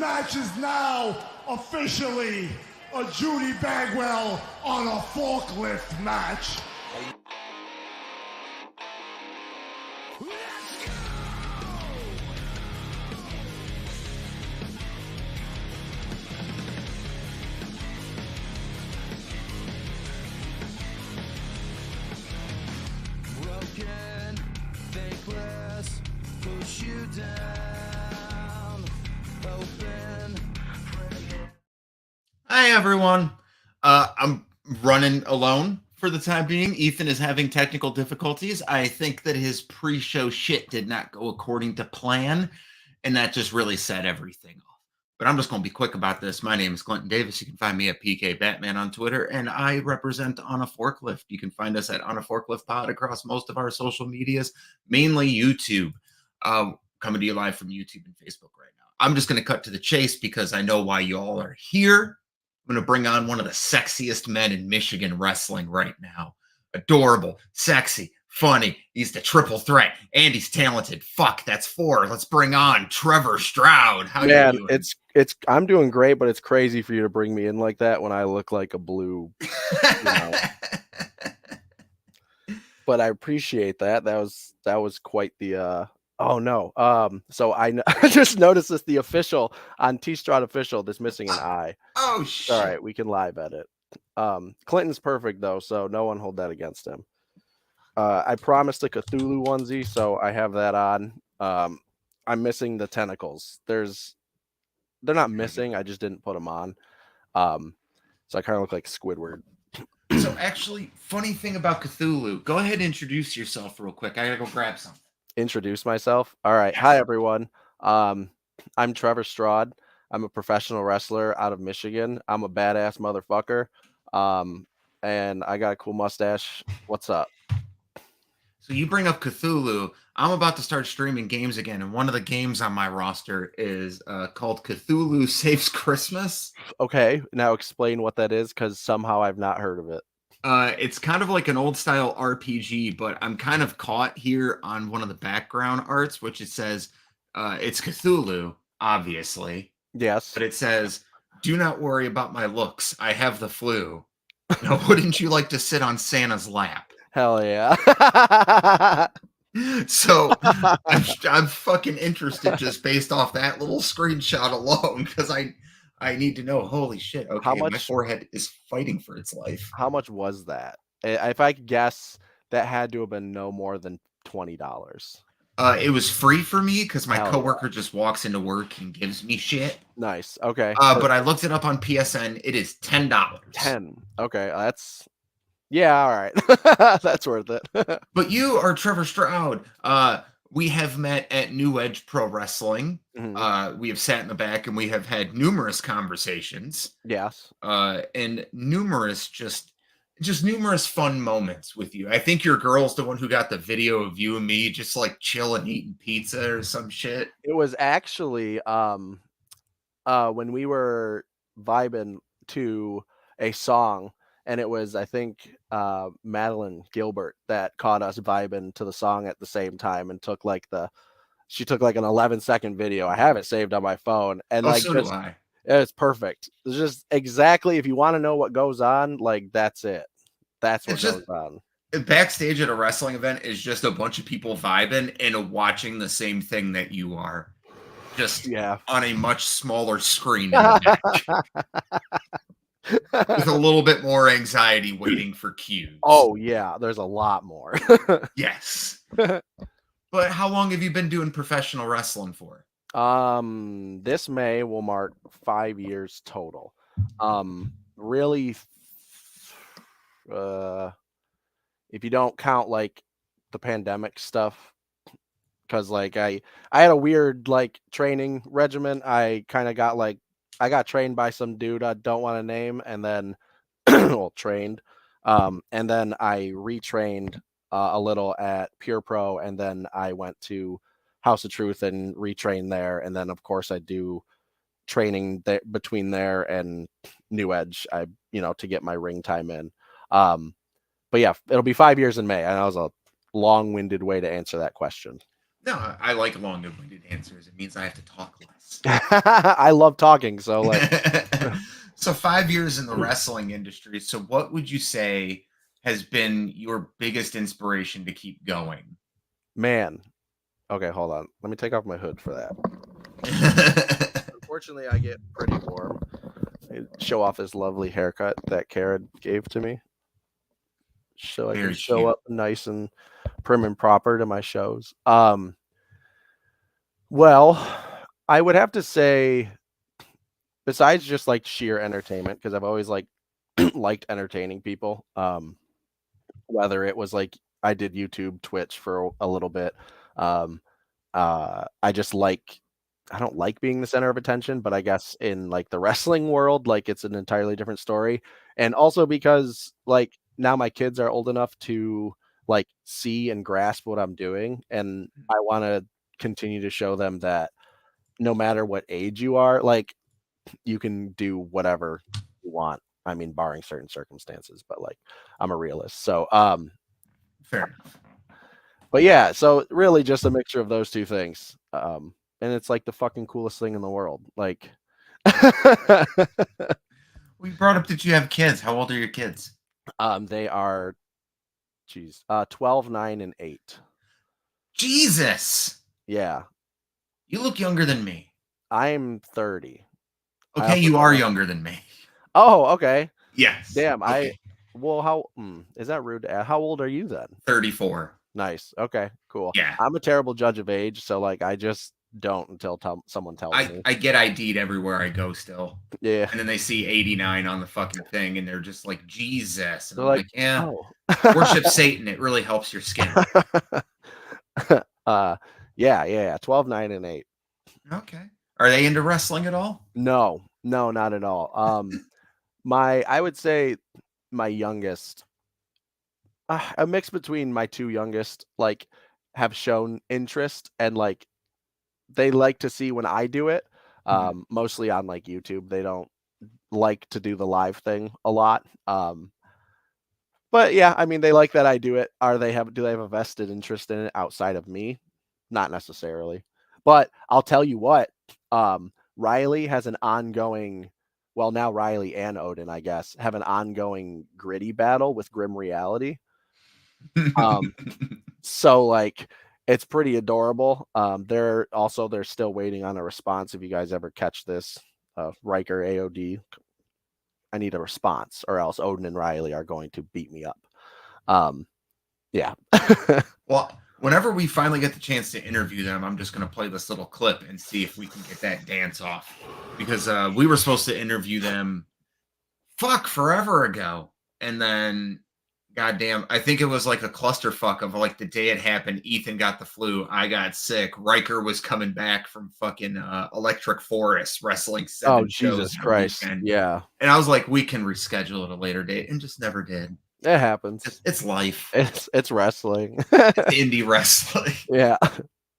match is now officially a Judy Bagwell on a forklift match. Broken, thankless, push you down, open. Hi, everyone. I'm running alone for the time being. Ethan is having technical difficulties. I think that his pre-show shit did not go according to plan, and that just really set everything off. But I'm just going to be quick about this. My name is Clinton Davis. You can find me at PK Batman on Twitter, and I represent On a Forklift. You can find us at On a Forklift Pod across most of our social medias, mainly YouTube. Coming to you live from YouTube and Facebook right now. I'm just going to cut to the chase because I know why you all are here. I'm going to bring on one of the sexiest men in Michigan wrestling right now. Adorable, sexy, funny. He's the triple threat, and he's talented. Fuck, that's 4. Let's bring on Trevor Straud. How you doing? it's I'm doing great, but it's crazy for you to bring me in like that when I look like a blue. But I appreciate that. That was quite the oh no. So I just noticed this, the official on T Straud official that's missing an eye. Oh shit. All right, we can live edit. Clinton's perfect though, so no one hold that against him. I promised a Cthulhu onesie, so I have that on. I'm missing the tentacles. They're not missing, I just didn't put them on. So I kind of look like Squidward. So actually, funny thing about Cthulhu, go ahead and introduce yourself real quick. I gotta go grab something. Introduce myself. All right. Yes. Hi everyone. I'm Trevor Straud. I'm a professional wrestler out of Michigan. I'm a badass motherfucker. And I got a cool mustache. What's up? So you bring up Cthulhu. I'm about to start streaming games again, and one of the games on my roster is called Cthulhu Saves Christmas. Okay, now explain what that is, because somehow I've not heard of it. It's kind of like an old style RPG, but I'm kind of caught here on one of the background arts, which it says it's Cthulhu, obviously. Yes. But it says, "Do not worry about my looks. I have the flu. Now, wouldn't you like to sit on Santa's lap?" Hell yeah. So I'm fucking interested just based off that little screenshot alone, because I need to know. Holy shit! Okay, my forehead is fighting for its life. How much was that? If I could guess, that had to have been no more than $20. It was free for me because my coworker just walks into work and gives me shit. Nice. Okay. But I looked it up on PSN. It is $10. 10. Okay, that's all right. That's worth it. But you are Trevor Straud. We have met at New Edge Pro Wrestling. Mm-hmm. We have sat in the back and we have had numerous conversations. Yes. And numerous just numerous fun moments with you. I think your girl's the one who got the video of you and me just like chilling, eating pizza or some shit. It was actually when we were vibing to a song, and it was, I think, Madeline Gilbert that caught us vibing to the song at the same time and took like an 11-second video. I have it saved on my phone, and So do I. It's perfect. It's just exactly, if you want to know what goes on, like that's it. That's what goes on. Backstage at a wrestling event is just a bunch of people vibing and watching the same thing that you are, just on a much smaller screen in the back. With a little bit more anxiety waiting for cues. Oh yeah, there's a lot more. Yes. But how long have you been doing professional wrestling for? This May will mark 5 years total. Really, if you don't count like the pandemic stuff, because like I had a weird like training regimen. I kind of got like, I got trained by some dude I don't want to name, and then trained, and then I retrained a little at Pure Pro, and then I went to House of Truth and retrained there, and then of course I do training between there and New Edge, to get my ring time in. But yeah, it'll be 5 years in May. And that was a long-winded way to answer that question. No, I like long-winded answers. It means I have to talk less. I love talking, so like So 5 years in the wrestling industry. So what would you say has been your biggest inspiration to keep going? man. Okay, hold on. Let me take off my hood for that. Unfortunately, I get pretty warm. Show off this lovely haircut that Kara gave to me, so I Very can show cute. up nice and prim and proper to my shows. Well, I would have to say, besides just like sheer entertainment, because I've always like liked entertaining people. Whether it was like I did YouTube, Twitch for a little bit. I just like I don't like being the center of attention, but I guess in like the wrestling world, like it's an entirely different story. And also because like now my kids are old enough to like see and grasp what I'm doing, and I want to continue to show them that no matter what age you are, like you can do whatever you want. I mean, barring certain circumstances, but like I'm a realist. So Fair enough. but yeah, so really just a mixture of those two things. And it's like the fucking coolest thing in the world. Like We brought up that you have kids. How old are your kids? they are 12, 9, and 8. Jesus. Yeah. You look younger than me. I'm 30. Okay, you are younger than me. Oh, okay. Yes. Damn, okay. how is that rude to ask? How old are you then? 34. Nice. Okay, cool. Yeah. I'm a terrible judge of age, so like I just don't until someone tells me. I get ID'd everywhere I go still. Yeah. And then they see 89 on the fucking thing and they're just like, Jesus. And They're I'm like, yeah, oh. worship Satan. It really helps your skin. Yeah. 12, 9, and 8. Okay. Are they into wrestling at all? No, not at all. I would say my youngest, a mix between my two youngest, like have shown interest and like they like to see when I do it. Mostly on like YouTube. They don't like to do the live thing a lot. But yeah, I mean they like that I do it. Do they have a vested interest in it outside of me? Not necessarily. But I'll tell you what, Riley has an ongoing, well, now Riley and Odin, I guess, have an ongoing gritty battle with Grim Reality. So like it's pretty adorable. They're still waiting on a response. If you guys ever catch this, Riker AOD, I need a response, or else Odin and Riley are going to beat me up. Yeah. Well, whenever we finally get the chance to interview them, I'm just going to play this little clip and see if we can get that dance off. Because we were supposed to interview them forever ago. And then, goddamn, I think it was like a clusterfuck of like the day it happened. Ethan got the flu. I got sick. Riker was coming back from fucking Electric Forest wrestling 7 shows. Jesus Christ. Weekend. Yeah. And I was like, we can reschedule at a later date, and just never did. It happens. It's life. It's wrestling. It's indie wrestling. Yeah.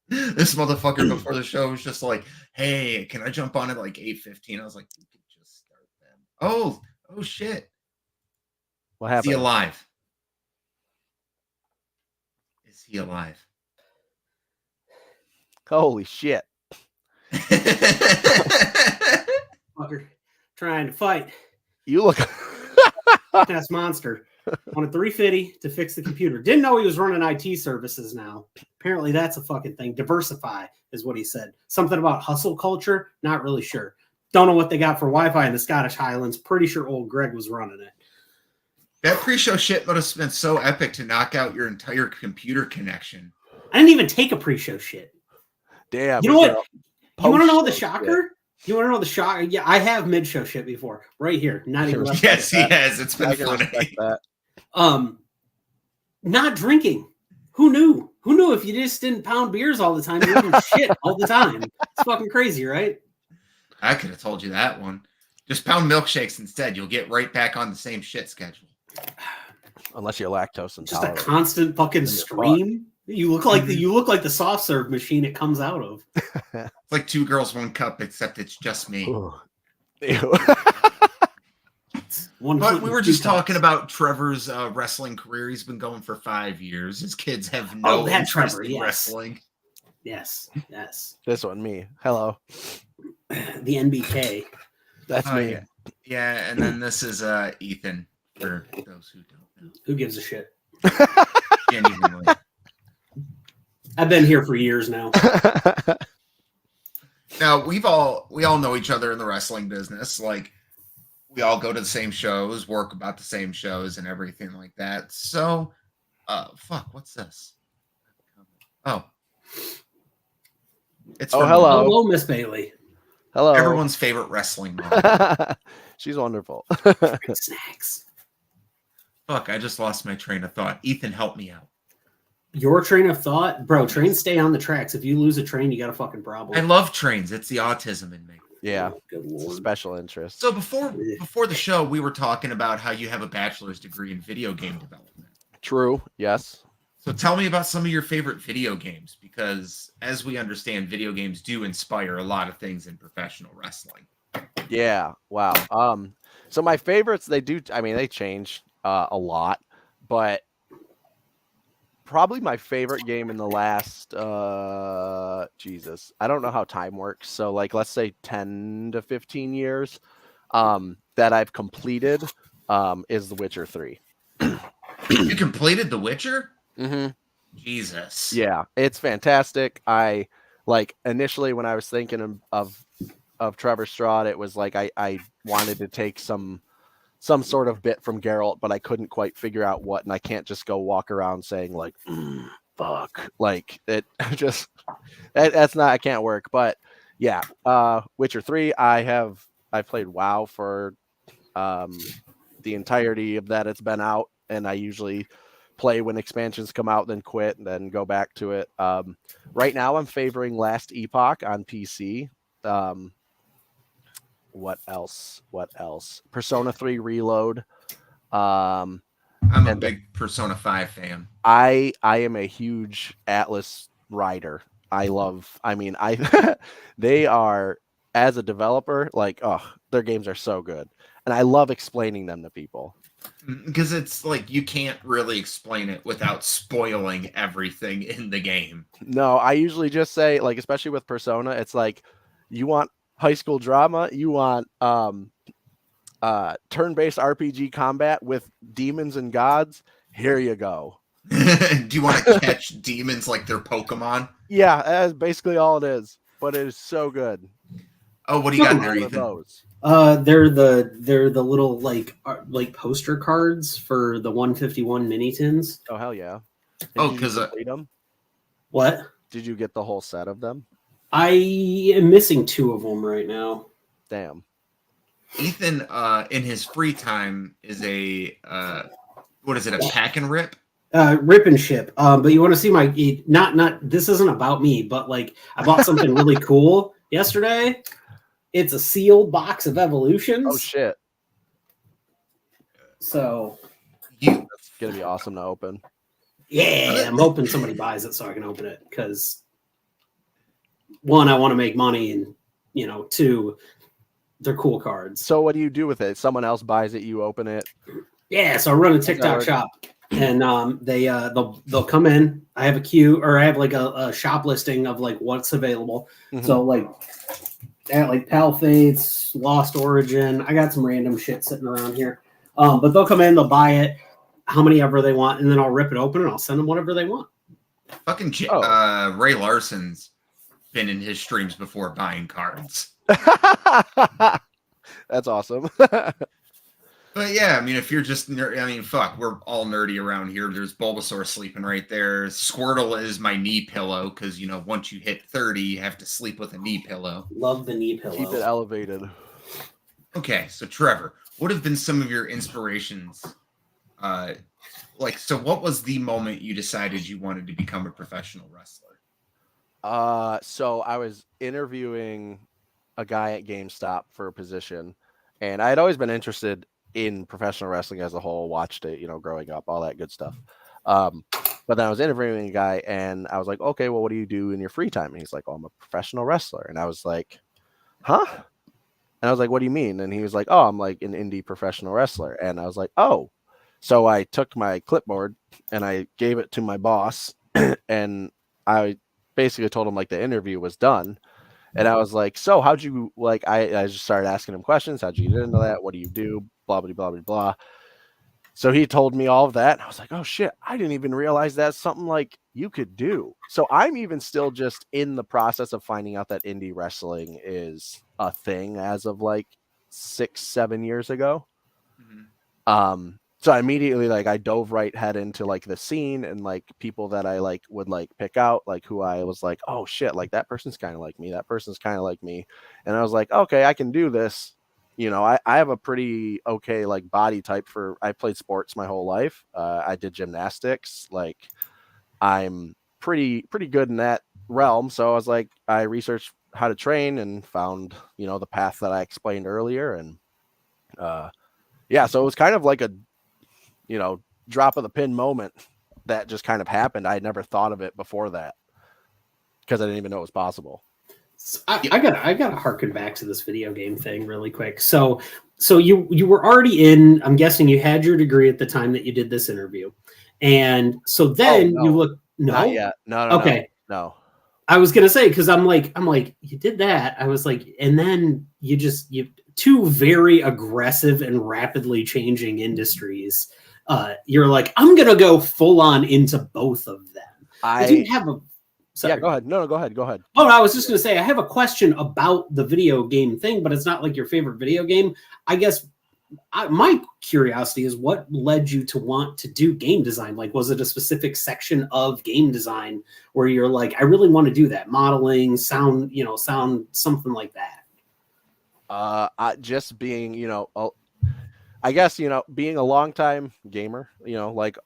This motherfucker before the show was just like, hey, can I jump on at like 8:15? I was like, you can just start then. Oh shit. What happened? Is he alive? Is he alive? Holy shit. Fucker trying to fight. You look Ass monster on a 350 to fix the computer. Didn't know he was running IT services now. Apparently that's a fucking thing. Diversify is what he said. Something about hustle culture. Not really sure. Don't know what they got for Wi-Fi in the Scottish Highlands. Pretty sure old Greg was running it. That pre-show shit must have been so epic to knock out your entire computer connection. I didn't even take a pre-show shit. damn. You know what? You want to know the Post-show shocker? You want to know the shocker? Yeah, I have mid-show shit before. Right here. Not even left. Yes, he has. It's been I can funny. respect that. Not drinking. Who knew? Who knew if you just didn't pound beers all the time, you wouldn't shit all the time? It's fucking crazy, right? I could have told you that one. Just pound milkshakes instead. You'll get right back on the same shit schedule. Unless you're lactose Just a intolerant. constant fucking stream. You look like the soft serve machine it comes out of. It's like 2 girls, 1 cup, except it's just me. Ooh. Ew. But we were just talking about Trevor's wrestling career. He's been going for 5 years. His kids have no that interest Trevor, in yes. wrestling. Yes, yes. This one, me. Hello. The NBK. That's Oh, me. yeah. Yeah, and then this is Ethan, for those who don't know. Who gives a shit? Genuinely. I've been here for years now. Now, we all know each other in the wrestling business. Like, we all go to the same shows, work about the same shows and everything like that. So, fuck, what's this? Oh. It's Oh, from hello. Hello, Miss Bailey. Hello. everyone's favorite wrestling model. She's wonderful. Snacks. Fuck, I just lost my train of thought. Ethan, help me out. Your train of thought? Bro, trains stay on the tracks. If you lose a train, you got a fucking problem. I love trains. It's the autism in me. Yeah. Good It's a lord. special interest. So before the show, we were talking about how you have a bachelor's degree in video game development. True. Yes. So tell me about some of your favorite video games, because as we understand, video games do inspire a lot of things in professional wrestling. Yeah. Wow. So my favorites, they change a lot, but probably my favorite game in the last Jesus, I don't know how time works. So like let's say 10 to 15 years that I've completed is The Witcher 3. You completed The Witcher? Mm-hmm. Jesus. Yeah, it's fantastic. I like initially when I was thinking of Trevor Straud, it was like I wanted to take some sort of bit from Geralt, but I couldn't quite figure out what, and I can't just go walk around saying like fuck. Like it just that's not, I can't work. But yeah, Witcher 3, I've played WoW for the entirety of that it's been out, and I usually play when expansions come out, then quit, and then go back to it. Right now I'm favoring Last Epoch on PC. What else? Persona 3 Reload. I'm a big Persona 5 fan. I am a huge Atlas rider. They are, as a developer, like, their games are so good. And I love explaining them to people. Because it's like you can't really explain it without spoiling everything in the game. No, I usually just say, like, especially with Persona, it's like, you want high school drama, you want turn-based RPG combat with demons and gods, here you go. Do you want to catch demons like they're Pokemon? Yeah, that's basically all it is. But it is so good. Oh, what do you got there, One of Ethan? those. They're the little like poster cards for the 151 mini tins. Oh hell yeah! Because them. What? Did you get the whole set of them? I am missing 2 of them right now. Damn. Ethan, in his free time, is a what is it? A pack and rip? Rip and ship. But you want to see my not this isn't about me, but like I bought something really cool yesterday. It's a sealed box of Evolutions. Oh shit! So That's gonna be awesome to open. yeah, I'm hoping somebody buys it so I can open it, because 1, I want to make money, and 2, they're cool cards. So what do you do with it? Someone else buys it, you open it. Yeah, so I run a TikTok shop, and they'll come in. I have a queue, or I have like a shop listing of like what's available. Mm-hmm. So like Pal Fates, Lost Origin. I got some random shit sitting around here. But they'll come in, they'll buy it, how many ever they want, and then I'll rip it open and I'll send them whatever they want. Fucking Ray Larson's been in his streams before buying cards. That's awesome. But yeah, I mean, if you're just fuck, we're all nerdy around here. There's Bulbasaur sleeping right there. Squirtle is my knee pillow, because once you hit 30, you have to sleep with a knee pillow. Love the knee pillow. Keep it elevated. Okay, so Trevor, what have been some of your inspirations? So what was the moment you decided you wanted to become a professional wrestler? So I was interviewing a guy at GameStop for a position, and I had always been interested in professional wrestling as a whole, watched it, growing up, all that good stuff. But then I was interviewing a guy, and I was like, okay, well, what do you do in your free time? And he's like, oh, I'm a professional wrestler. And I was like, huh? And I was like, what do you mean? And he was like, oh, I'm like an indie professional wrestler. And I was like, oh. So I took my clipboard and I gave it to my boss, and I basically told him like the interview was done. And I was like, so how'd you like, I just started asking him questions. How'd you get into that? What do you do? Blah, blah, blah, blah, blah. So he told me all of that. And I was like, oh shit, I didn't even realize that's something like you could do. So I'm even still just in the process of finding out that indie wrestling is a thing as of like 6-7 years ago. So I immediately like I dove right head into like the scene and like people that I like would like pick out, like who I was like, oh shit, like that person's kind of like me, that person's kind of like me. And I was like, okay, I can do this. You know, I have a pretty okay like body type for, I played sports my whole life. I did gymnastics. Like I'm pretty good in that realm. So I was like, I researched how to train and found, you know, the path that I explained earlier. And yeah, so it was kind of like a, you know, drop of the pin moment that just kind of happened. I had never thought of it before that because I didn't even know it was possible. I gotta harken back to this video game thing really quick. So you were already in, I'm guessing you had your degree at the time that you did this interview. And so then you look, no, not yet. No. Okay. No. I was going to say, cause I'm like, you did that. I was like, and then you two very aggressive and rapidly changing industries. You're like, I'm going to go full on into both of them. I didn't have a, sorry. Yeah, go ahead. No, go ahead. Oh, I was just going to say, I have a question about the video game thing, but it's not like your favorite video game. I guess my curiosity is what led you to want to do game design? Like, was it a specific section of game design where you're like, I really want to do that modeling, sound, something like that? Just being, you know, I guess, you know, being a longtime gamer, you know, like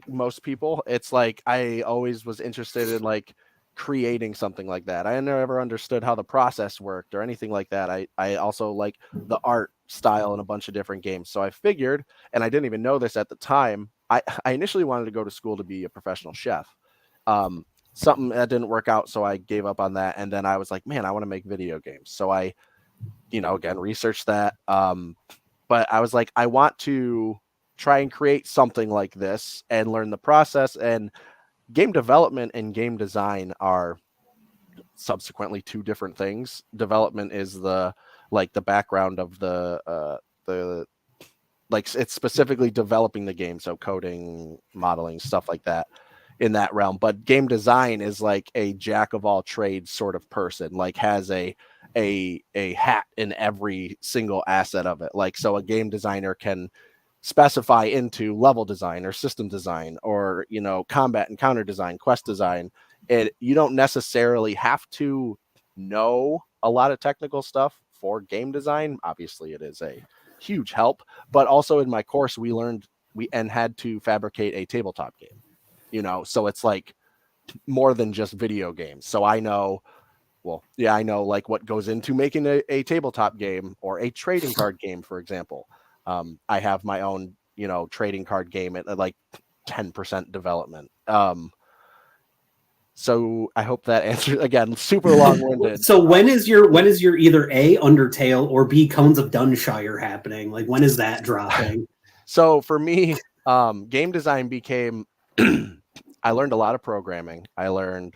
most people, it's like I always was interested in like creating something like that. I never understood how the process worked or anything like that. I also like the art style in a bunch of different games. So I figured, and I didn't even know this at the time, I initially wanted to go to school to be a professional chef. Something that didn't work out, so I gave up on that. And then I was like, man, I want to make video games. So I, you know, again, researched that. But I was like, I want to try and create something like this and learn the process. And game development and game design are subsequently two different things. Development is the background of the like it's specifically developing the game, so coding, modeling, stuff like that in that realm. But game design is like a jack of all trades sort of person, like has a hat in every single asset of it. Like, so a game designer can specify into level design or system design or, you know, combat and counter design, quest design. You don't necessarily have to know a lot of technical stuff for game design. Obviously it is a huge help, but also in my course we had to fabricate a tabletop game, you know, so it's like more than just video games. So I know like what goes into making a tabletop game or a trading card game, for example. I have my own, you know, trading card game at like 10% development. So I hope that answers, again, super long-winded. So when is your either A, Undertale, or B, Cones of Dunshire happening? Like, when is that dropping? So for me, game design became, I learned a lot of programming. I learned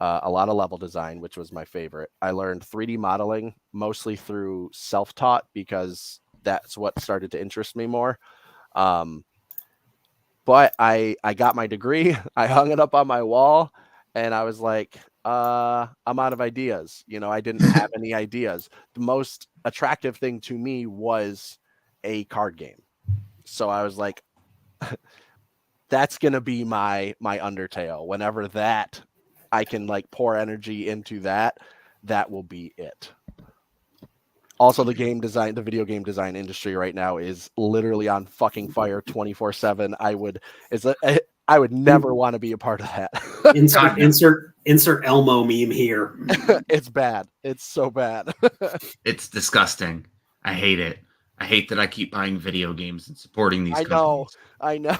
a lot of level design, which was my favorite. I learned 3D modeling mostly through self-taught because that's what started to interest me more. But I got my degree. I hung it up on my wall. And I was like, I'm out of ideas. You know, I didn't have any ideas. The most attractive thing to me was a card game. So I was like, that's going to be my Undertale. Whenever that I can like pour energy into that will be it. Also, the video game design industry right now is literally on fucking fire 24/7. I would never want to be a part of that. Insert Elmo meme here. It's bad. It's so bad. It's disgusting. I hate it. I hate that I keep buying video games and supporting these companies. I know.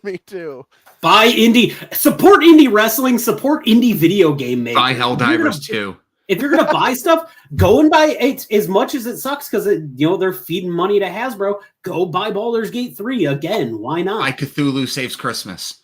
Me too. Buy support indie wrestling, support indie video game makers. Buy Helldivers too. If you're gonna buy stuff, go and buy it. As much as it sucks because they're feeding money to Hasbro. Go buy Baldur's Gate 3 again. Why not? Buy Cthulhu Saves Christmas.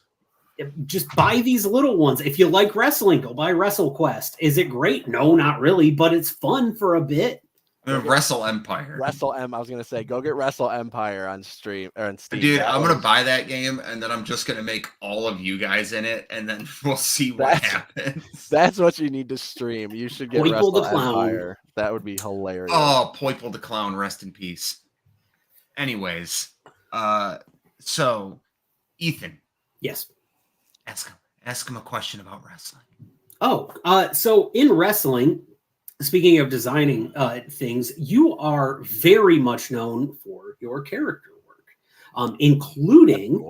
Just buy these little ones. If you like wrestling, go buy WrestleQuest. Is it great? No, not really, but it's fun for a bit. Wrestle Empire. I was gonna say, go get Wrestle Empire on stream or on Steam. Dude, I'm gonna buy that game, and then I'm just gonna make all of you guys in it, and then we'll see what happens. That's what you need to stream. You should get Poiple the Wrestle Clown. Empire. That would be hilarious. Oh, Poiple the Clown, rest in peace. Anyways, so Ethan, Yes. ask him a question about wrestling. So in wrestling, speaking of designing things, you are very much known for your character work, including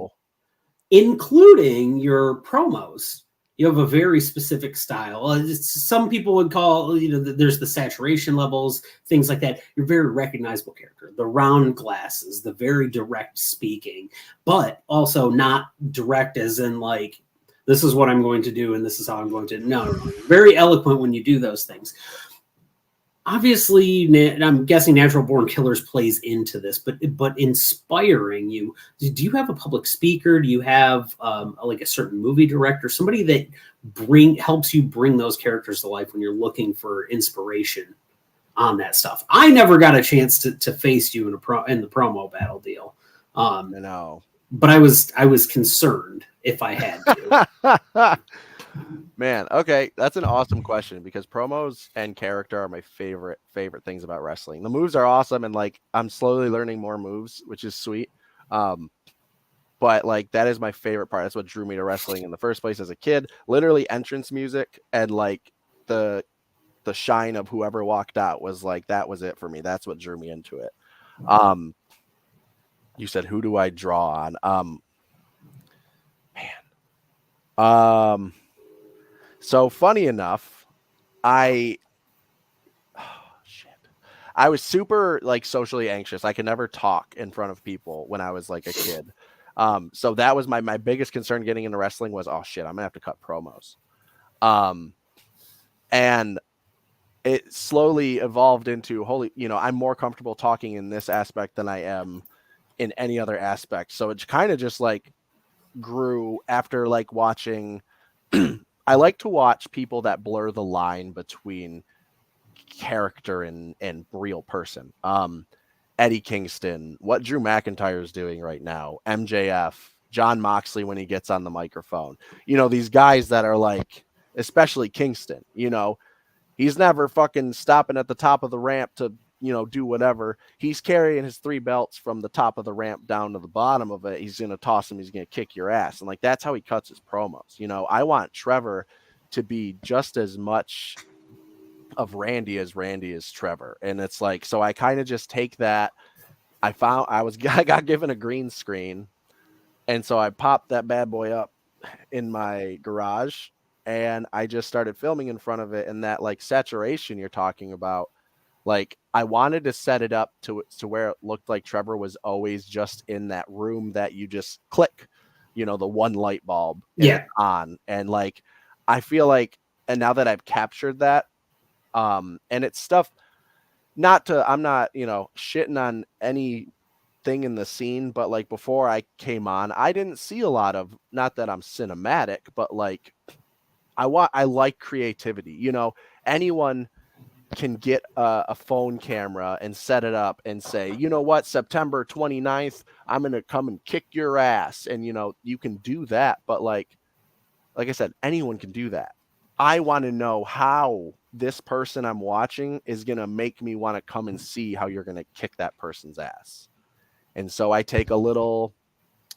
your promos. You have a very specific style. Some people would call, there's the saturation levels, things like that. You're a very recognizable character. The round glasses, the very direct speaking, but also not direct as in like, this is what I'm going to do and this is how I'm going to. No. Very eloquent when you do those things. Obviously, I'm guessing Natural Born Killers plays into this, but inspiring you. Do you have a public speaker? Do you have like a certain movie director, somebody that helps you bring those characters to life when you're looking for inspiration on that stuff? I never got a chance to face you in the promo battle deal. No, but I was concerned if I had to. Man, okay, that's an awesome question because promos and character are my favorite things about wrestling. The moves are awesome, and like I'm slowly learning more moves, which is sweet. But like that is my favorite part. That's what drew me to wrestling in the first place as a kid. Literally entrance music and like the shine of whoever walked out was like that was it for me. That's what drew me into it. You said who do I draw on? So funny enough, I was super like socially anxious. I could never talk in front of people when I was like a kid. So that was my biggest concern getting into wrestling was, oh shit, I'm gonna have to cut promos. And it slowly evolved into I'm more comfortable talking in this aspect than I am in any other aspect. So it kind of just like grew after like watching I like to watch people that blur the line between character and real person. Eddie Kingston, what Drew McIntyre is doing right now, MJF, John Moxley when he gets on the microphone. These guys that are like, especially Kingston, he's never fucking stopping at the top of the ramp to, do whatever. He's carrying his 3 belts from the top of the ramp down to the bottom of it. He's going to toss him. He's going to kick your ass. And like, that's how he cuts his promos. I want Trevor to be just as much of Randy is Trevor. And it's like, so I kind of just take that. I got given a green screen. And so I popped that bad boy up in my garage and I just started filming in front of it. And that like saturation you're talking about, like I wanted to set it up to where it looked like Trevor was always just in that room that you just click, the one light bulb on. And like, I feel like, and now that I've captured that, and it's stuff I'm not, shitting on anything in the scene, but like before I came on, I didn't see a lot of, not that I'm cinematic, but like I like creativity, anyone can get a phone camera and set it up and say, you know what, September 29th, I'm going to come and kick your ass. And, you can do that. But like I said, anyone can do that. I want to know how this person I'm watching is going to make me want to come and see how you're going to kick that person's ass. And so I take a little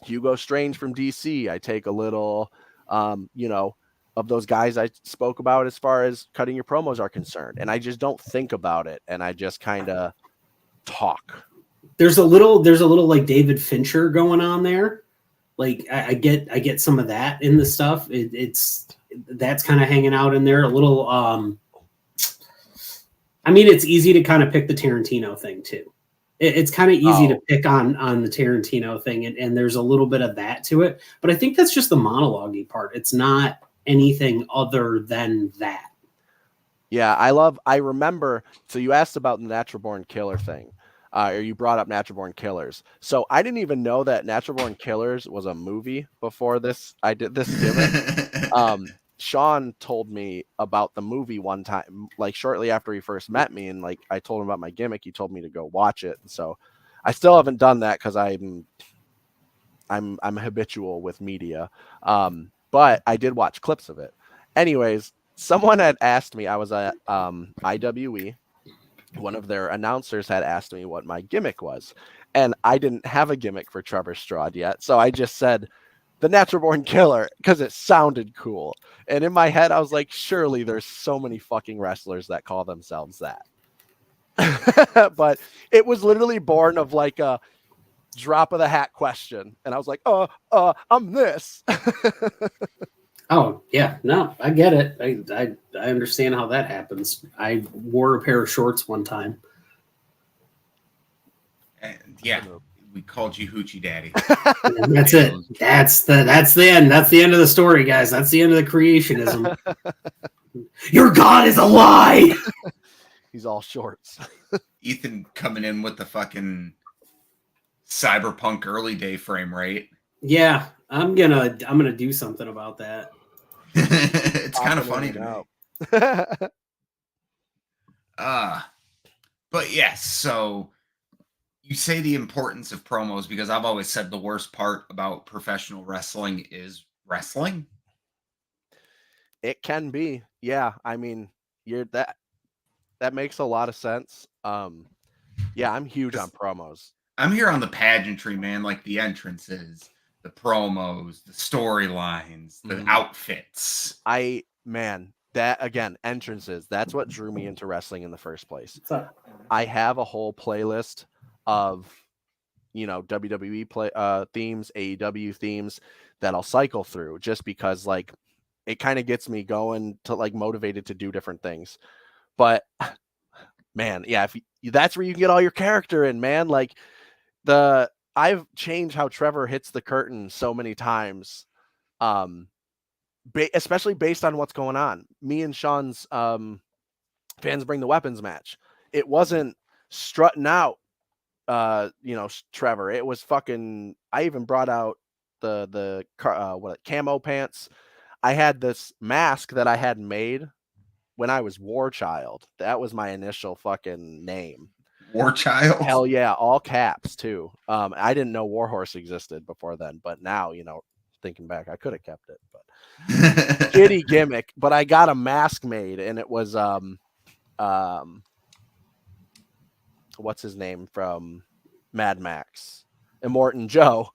Hugo Strange from DC. I take a little, of those guys I spoke about as far as cutting your promos are concerned. And I just don't think about it. And I just kind of talk. There's a little like David Fincher going on there. Like I get some of that in the stuff. That's kind of hanging out in there a little. It's easy to kind of pick the Tarantino thing too. It's kind of easy to pick on the Tarantino thing. And there's a little bit of that to it, but I think that's just the monologue-y part. It's not anything other than that. Yeah, I remember, so you asked about the Natural Born Killer thing. or you brought up Natural Born Killers. So I didn't even know that Natural Born Killers was a movie before this. I did this gimmick. Sean told me about the movie one time, like shortly after he first met me, and like I told him about my gimmick. He told me to go watch it, and so I still haven't done that because I'm habitual with media. But I did watch clips of it. Anyways, someone had asked me. I was at IWE. One of their announcers had asked me what my gimmick was, and I didn't have a gimmick for Trevor Straud yet, so I just said the Natural Born Killer because it sounded cool. And in my head, I was like, surely there's so many fucking wrestlers that call themselves that. But it was literally born of like a drop of the hat question, and I was like, I'm this. Oh yeah, no, I get it. I understand how that happens. I wore a pair of shorts one time. And yeah, we called you Hoochie Daddy. And that's it. That's the end. That's the end of the story, guys. That's the end of the creationism. Your God is a lie. He's all shorts. Ethan coming in with the fucking cyberpunk early day frame rate. Yeah, I'm gonna do something about that. It's kind of funny to me. But yes, so you say the importance of promos because I've always said the worst part about professional wrestling is wrestling. It can be. Yeah, I mean, that makes a lot of sense. Yeah, I'm huge on promos. I'm here on the pageantry, man, like the entrances, the promos, the storylines, the outfits. That again, entrances, that's what drew me into wrestling in the first place. I have a whole playlist of, WWE themes, AEW themes that I'll cycle through just because like it kind of gets me going to like motivated to do different things. But man, yeah, that's where you can get all your character in, man. Like I've changed how Trevor hits the curtain so many times. Especially based on what's going on. Me and Sean's fans bring the weapons match. It wasn't strutting out, Trevor. It was fucking. I even brought out the camo pants. I had this mask that I had made when I was War Child. That was my initial fucking name. War Child. Hell yeah, all caps too. I didn't know Warhorse existed before then, but now thinking back, I could have kept it, but shitty gimmick. But I got a mask made, and it was what's his name from Mad Max, Immortan Joe.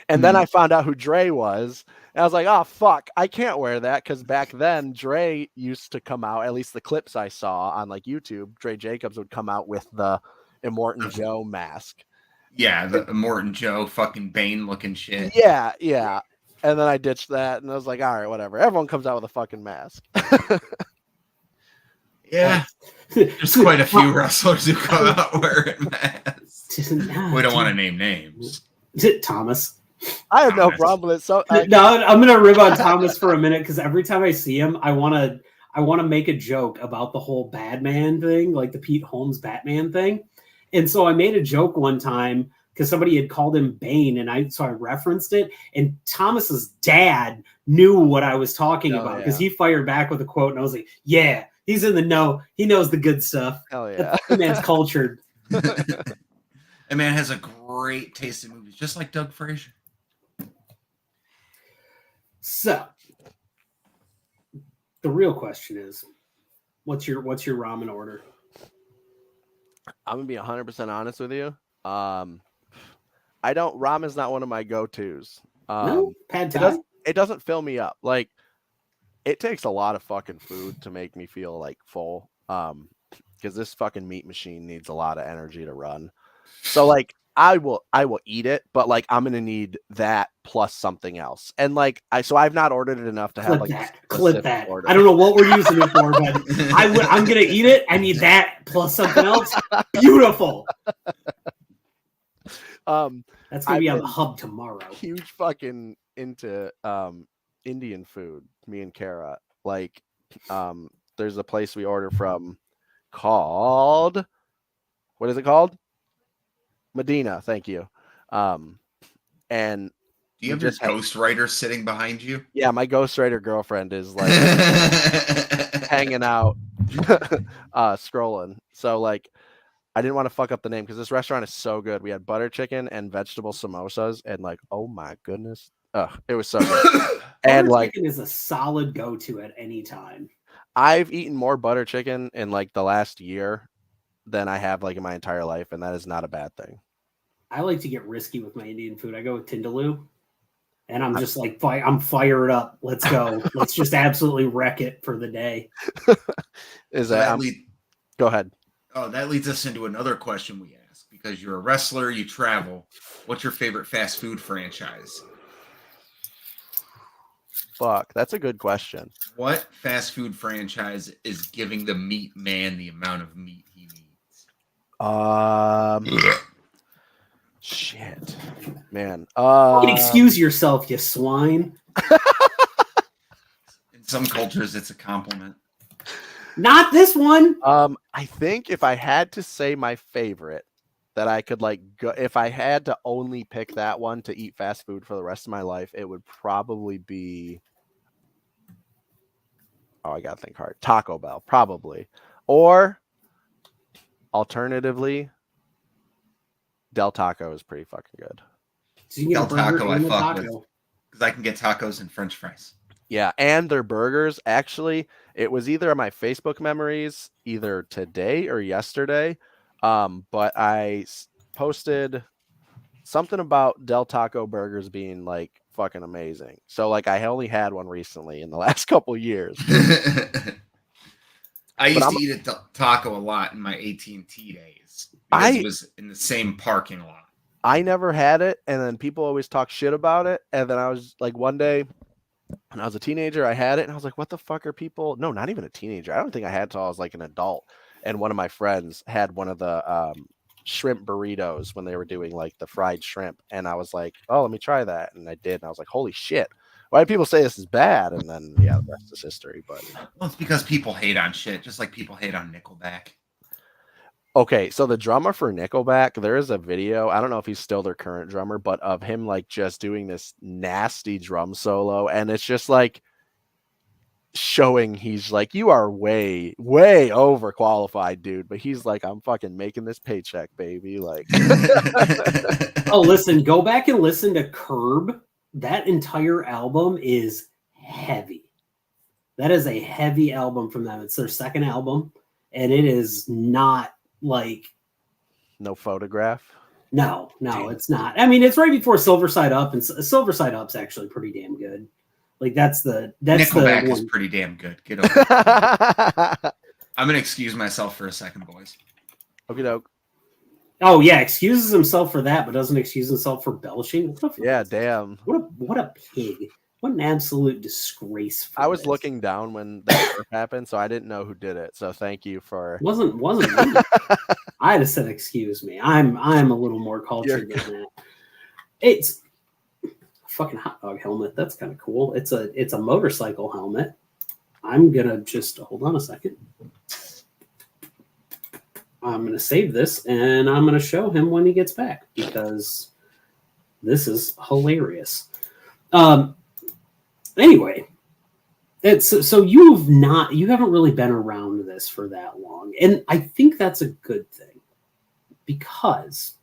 And then I found out who Dre was, and I was like, oh fuck, I can't wear that because back then Dre used to come out. At least the clips I saw on like YouTube, Dre Jacobs would come out with the Immortan Joe mask. Yeah, the Immortan Joe fucking Bane looking shit. Yeah. And then I ditched that, and I was like, all right, whatever. Everyone comes out with a fucking mask. Yeah. There's quite a few wrestlers who come out wearing masks. We don't want to name names. Is it Thomas? I have no problem with it. So no, I'm gonna rib on Thomas for a minute because every time I see him, I wanna make a joke about the whole Batman thing, like the Pete Holmes Batman thing. And so I made a joke one time because somebody had called him Bane, and I referenced it, and Thomas's dad knew what I was talking about because he fired back with a quote, and I was like, yeah, he's in the know. He knows the good stuff. Hell yeah. That man's cultured. That man has a great taste in movies, just like Doug Frazier. So the real question is, what's your ramen order? I'm gonna be 100% honest with you. Ramen's not one of my go-tos. No, pad thai. It doesn't fill me up. Like, it takes a lot of fucking food to make me feel like full. Because this fucking meat machine needs a lot of energy to run. So like, I will eat it, but like I'm gonna need that plus something else. And like I've not ordered it enough to have clip that. Order. I don't know what we're using it for, but I'm gonna eat it. I need that plus something else. Beautiful. That's gonna be on the hub tomorrow. Huge fucking into Indian food. Me and Kara. Like, there's a place we order from called. What is it called? Medina, thank you. And Do you have your ghostwriter sitting behind you? yeah, my ghostwriter girlfriend is like hanging out, scrolling. So like, I didn't want to fuck up the name because this restaurant is so good. We had butter chicken and vegetable samosas, and like, oh my goodness, it was so good. And Butter like, chicken is a solid go-to at any time. I've eaten more butter chicken in like the last year than I have like in my entire life, and that is not a bad thing. I like to get risky with my Indian food. I go with Tindaloo, and I'm just like, I'm fired up. Let's go. Let's just absolutely wreck it for the day. Go ahead. Oh, that leads us into another question we ask, because you're a wrestler, you travel. What's your favorite fast food franchise? Fuck, that's a good question. What fast food franchise is giving the meat man the amount of meat he needs? Shit, man. Excuse yourself, you swine. In some cultures, it's a compliment. Not this one. I think if I had to say my favorite that I could like go, if I had to only pick that one to eat fast food for the rest of my life, it would probably be, I gotta think hard. Taco Bell, probably. Or alternatively, Del Taco is pretty fucking good. So you Del Taco I fuck with, because I can get tacos and French fries. Yeah, and their burgers, actually, it was either on my Facebook memories, either today or yesterday, but I posted something about Del Taco burgers being like fucking amazing. So like I only had one recently in the last couple of years. I used to eat at Taco a lot in my AT&T days because it was in the same parking lot. I never had it, and then people always talk shit about it, and then I was like, one day when I was a teenager, I had it, and I was like, what the fuck are people? No, not even a teenager. I don't think I had it until I was like an adult. And one of my friends had one of the shrimp burritos when they were doing like the fried shrimp. And I was like, oh, let me try that. And I did. And I was like, holy shit. Why do people say this is bad? And then, yeah, the rest is history. But well, it's because people hate on shit, just like people hate on Nickelback. Okay, so the drummer for Nickelback, there is a video, I don't know if he's still their current drummer, but of him like just doing this nasty drum solo, and it's just like showing he's like, you are way, way overqualified, dude. But he's like, I'm fucking making this paycheck, baby. Like, oh, listen, go back and listen to Curb. That entire album is heavy. That is a heavy album from them. It's their second album, and it is not like no Photograph. No, it's not. I mean, it's right before Silver Side Up, and Silver Side Up's actually pretty damn good. Like that's Nickelback is pretty damn good. Get over it. I'm gonna excuse myself for a second, boys. Okie doke. Oh yeah, excuses himself for that, but doesn't excuse himself for belching. Yeah, damn. What a pig. What an absolute disgrace. I was looking down when that happened, so I didn't know who did it. So thank you for wasn't me. I had said excuse me. I'm a little more cultured than that. It's a fucking hot dog helmet. That's kind of cool. It's a motorcycle helmet. I'm gonna just hold on a second. I'm gonna save this and I'm gonna show him when he gets back because this is hilarious. Anyway, it's so you haven't really been around this for that long, and I think that's a good thing because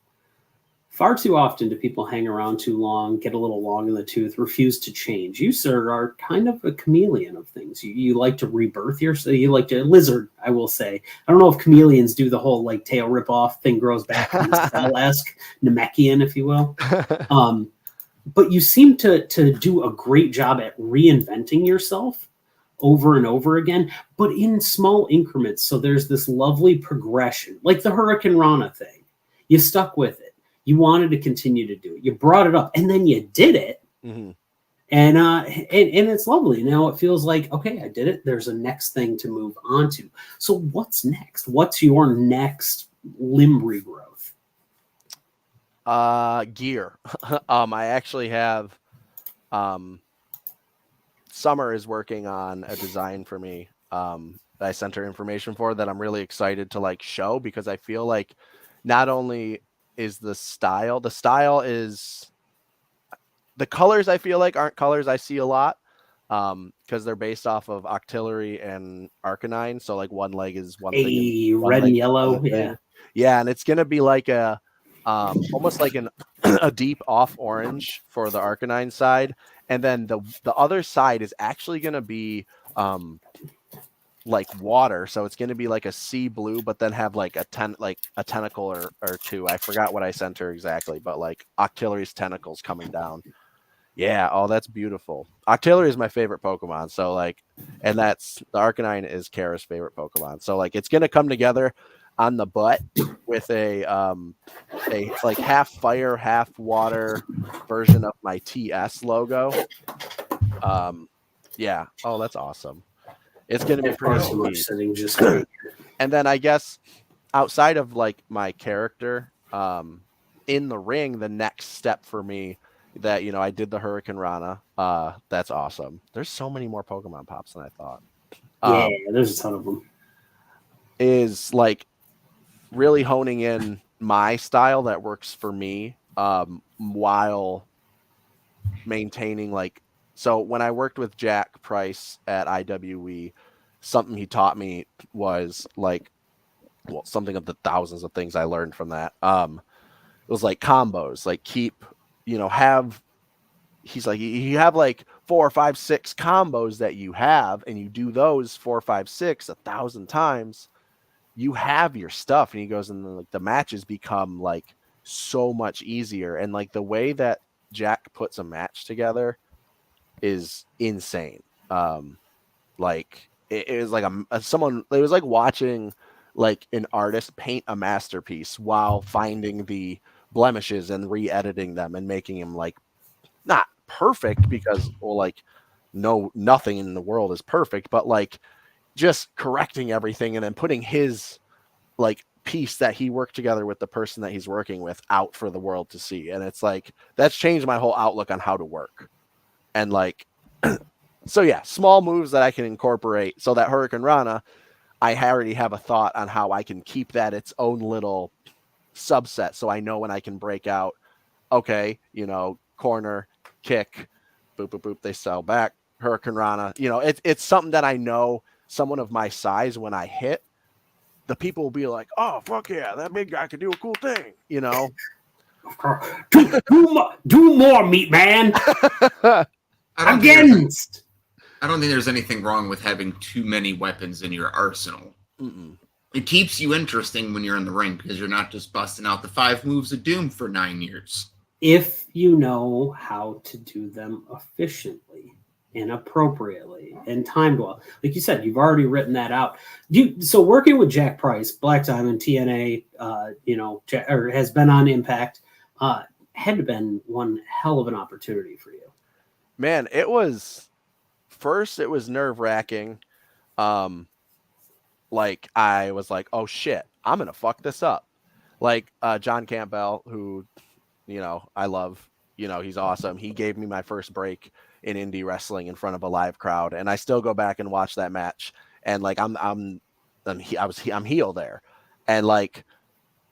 far too often do people hang around too long, get a little long in the tooth, refuse to change. You, sir, are kind of a chameleon of things. You like to rebirth yourself. You like to lizard, I will say. I don't know if chameleons do the whole like tail rip off thing, grows back, esque Namekian, if you will. But you seem to do a great job at reinventing yourself over and over again, but in small increments. So there's this lovely progression, like the Hurricane Rana thing. You stuck with it. You wanted to continue to do it. You brought it up, and then you did it. Mm-hmm. And it's lovely. Now it feels like, okay, I did it. There's a next thing to move on to. So what's next? What's your next limb regrowth? Gear. I actually have Summer is working on a design for me that I sent her information for that I'm really excited to like show, because I feel like not only is the style. The style is the colors. I feel like aren't colors I see a lot because they're based off of Octillery and Arcanine. So like one leg is one thing, and one red leg and is yellow. another thing. Yeah. Yeah, and it's gonna be like a almost like an a deep off orange for the Arcanine side, and then the other side is actually gonna be like water, so it's gonna be like a sea blue, but then have like a tentacle or two. I forgot what I sent her exactly, but like Octillery's tentacles coming down. Yeah, oh, that's beautiful. Octillery is my favorite Pokemon, so like, and that's the Arcanine is Kara's favorite Pokemon. So like, it's gonna come together on the butt with a like half fire, half water version of my TS logo. Yeah. Oh, that's awesome. It's gonna be pretty sweet. Sitting just great. And then I guess outside of like my character, in the ring, the next step for me that, you know, I did the Hurricane Rana. That's awesome. There's so many more Pokemon pops than I thought. Yeah, there's a ton of them. Is like really honing in my style that works for me, while maintaining like, so when I worked with Jack Price at IWE, something he taught me was like, well, something of the thousands of things I learned from that. It was like combos, like keep, you know, have, he's like, you have like 4 or 5, 6 combos that you have, and you do those 4, 5, 6 1,000 times, you have your stuff. And he goes, and then like the matches become like so much easier. And like the way that Jack puts a match together is insane. Like it was like someone, it was like watching like an artist paint a masterpiece while finding the blemishes and re-editing them and making them like not perfect, because, well, like nothing in the world is perfect, but like just correcting everything and then putting his like piece that he worked together with the person that he's working with out for the world to see. And it's like, that's changed my whole outlook on how to work. And like, so yeah, small moves that I can incorporate. So that Hurricane Rana, I already have a thought on how I can keep that its own little subset. So I know when I can break out, okay, you know, corner, kick, boop, boop, boop, they sell back, Hurricane Rana. You know, it's something that I know someone of my size, when I hit, the people will be like, oh, fuck yeah, that big guy can do a cool thing, you know? do more, meat man. Against. I don't think there's anything wrong with having too many weapons in your arsenal. Mm-mm. It keeps you interesting when you're in the ring, because you're not just busting out the 5 moves of doom for 9 years. If you know how to do them efficiently and appropriately and timed well. Like you said, you've already written that out. So working with Jack Price, Black Diamond, TNA, or has been on Impact, had to been one hell of an opportunity for you. Man, it was nerve-wracking. Like I was like, oh shit, I'm gonna fuck this up. Like John Campbell, who, you know, I love, you know, he's awesome. He gave me my first break in indie wrestling in front of a live crowd, and I still go back and watch that match. And like I'm heel there, and like,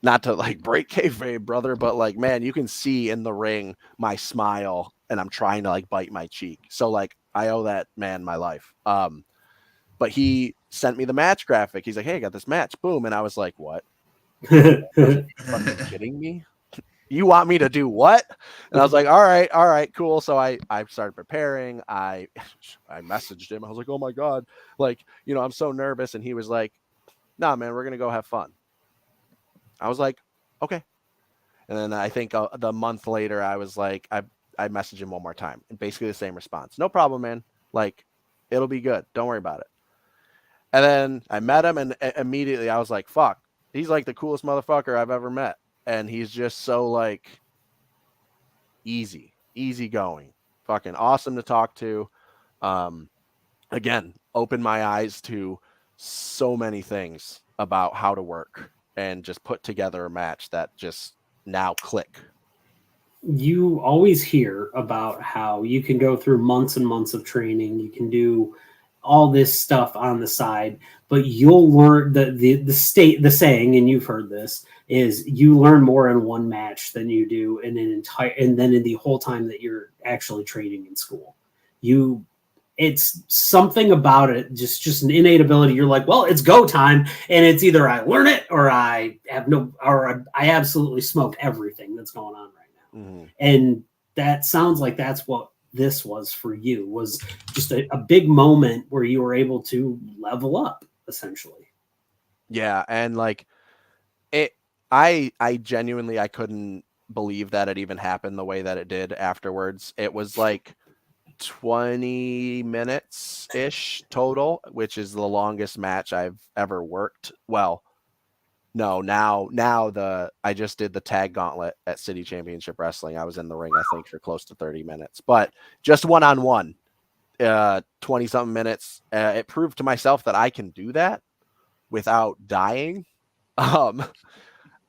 not to like break kayfabe, brother, but like, man, you can see in the ring my smile, and I'm trying to like bite my cheek. So like, I owe that man my life. But he sent me the match graphic. He's like, hey, I got this match, boom, and I was like, what? Are you fucking kidding me? You want me to do what? And I was like, all right, cool. So I started preparing. I messaged him. I was like, oh my God, like, you know, I'm so nervous. And he was like, nah, man, we're gonna go have fun. I was like, okay. And then I think the month later, I was like, I messaged him one more time, and basically the same response. No problem, man. Like, it'll be good. Don't worry about it. And then I met him, and immediately I was like, fuck, he's like the coolest motherfucker I've ever met. And he's just so like easy going, fucking awesome to talk to. Again, opened my eyes to so many things about how to work and just put together a match that just now click. You always hear about how you can go through months and months of training. You can do all this stuff on the side, but you'll learn the saying, and you've heard this, is you learn more in one match than you do in an entire, and then in the whole time that you're actually training in school. It's something about it, just an innate ability. You're like, well, it's go time, and it's either I learn it or I absolutely smoke everything that's going on right now. Mm-hmm. And that sounds like that's what this was for you, was just a big moment where you were able to level up, essentially. Yeah, and like I genuinely, I couldn't believe that it even happened the way that it did afterwards. It was like 20 minutes ish total, which is the longest match I've ever worked. Well, no, now I just did the tag gauntlet at City Championship Wrestling. I was in the ring, I think, for close to 30 minutes, but just one-on-one, 20 something minutes. It proved to myself that I can do that without dying.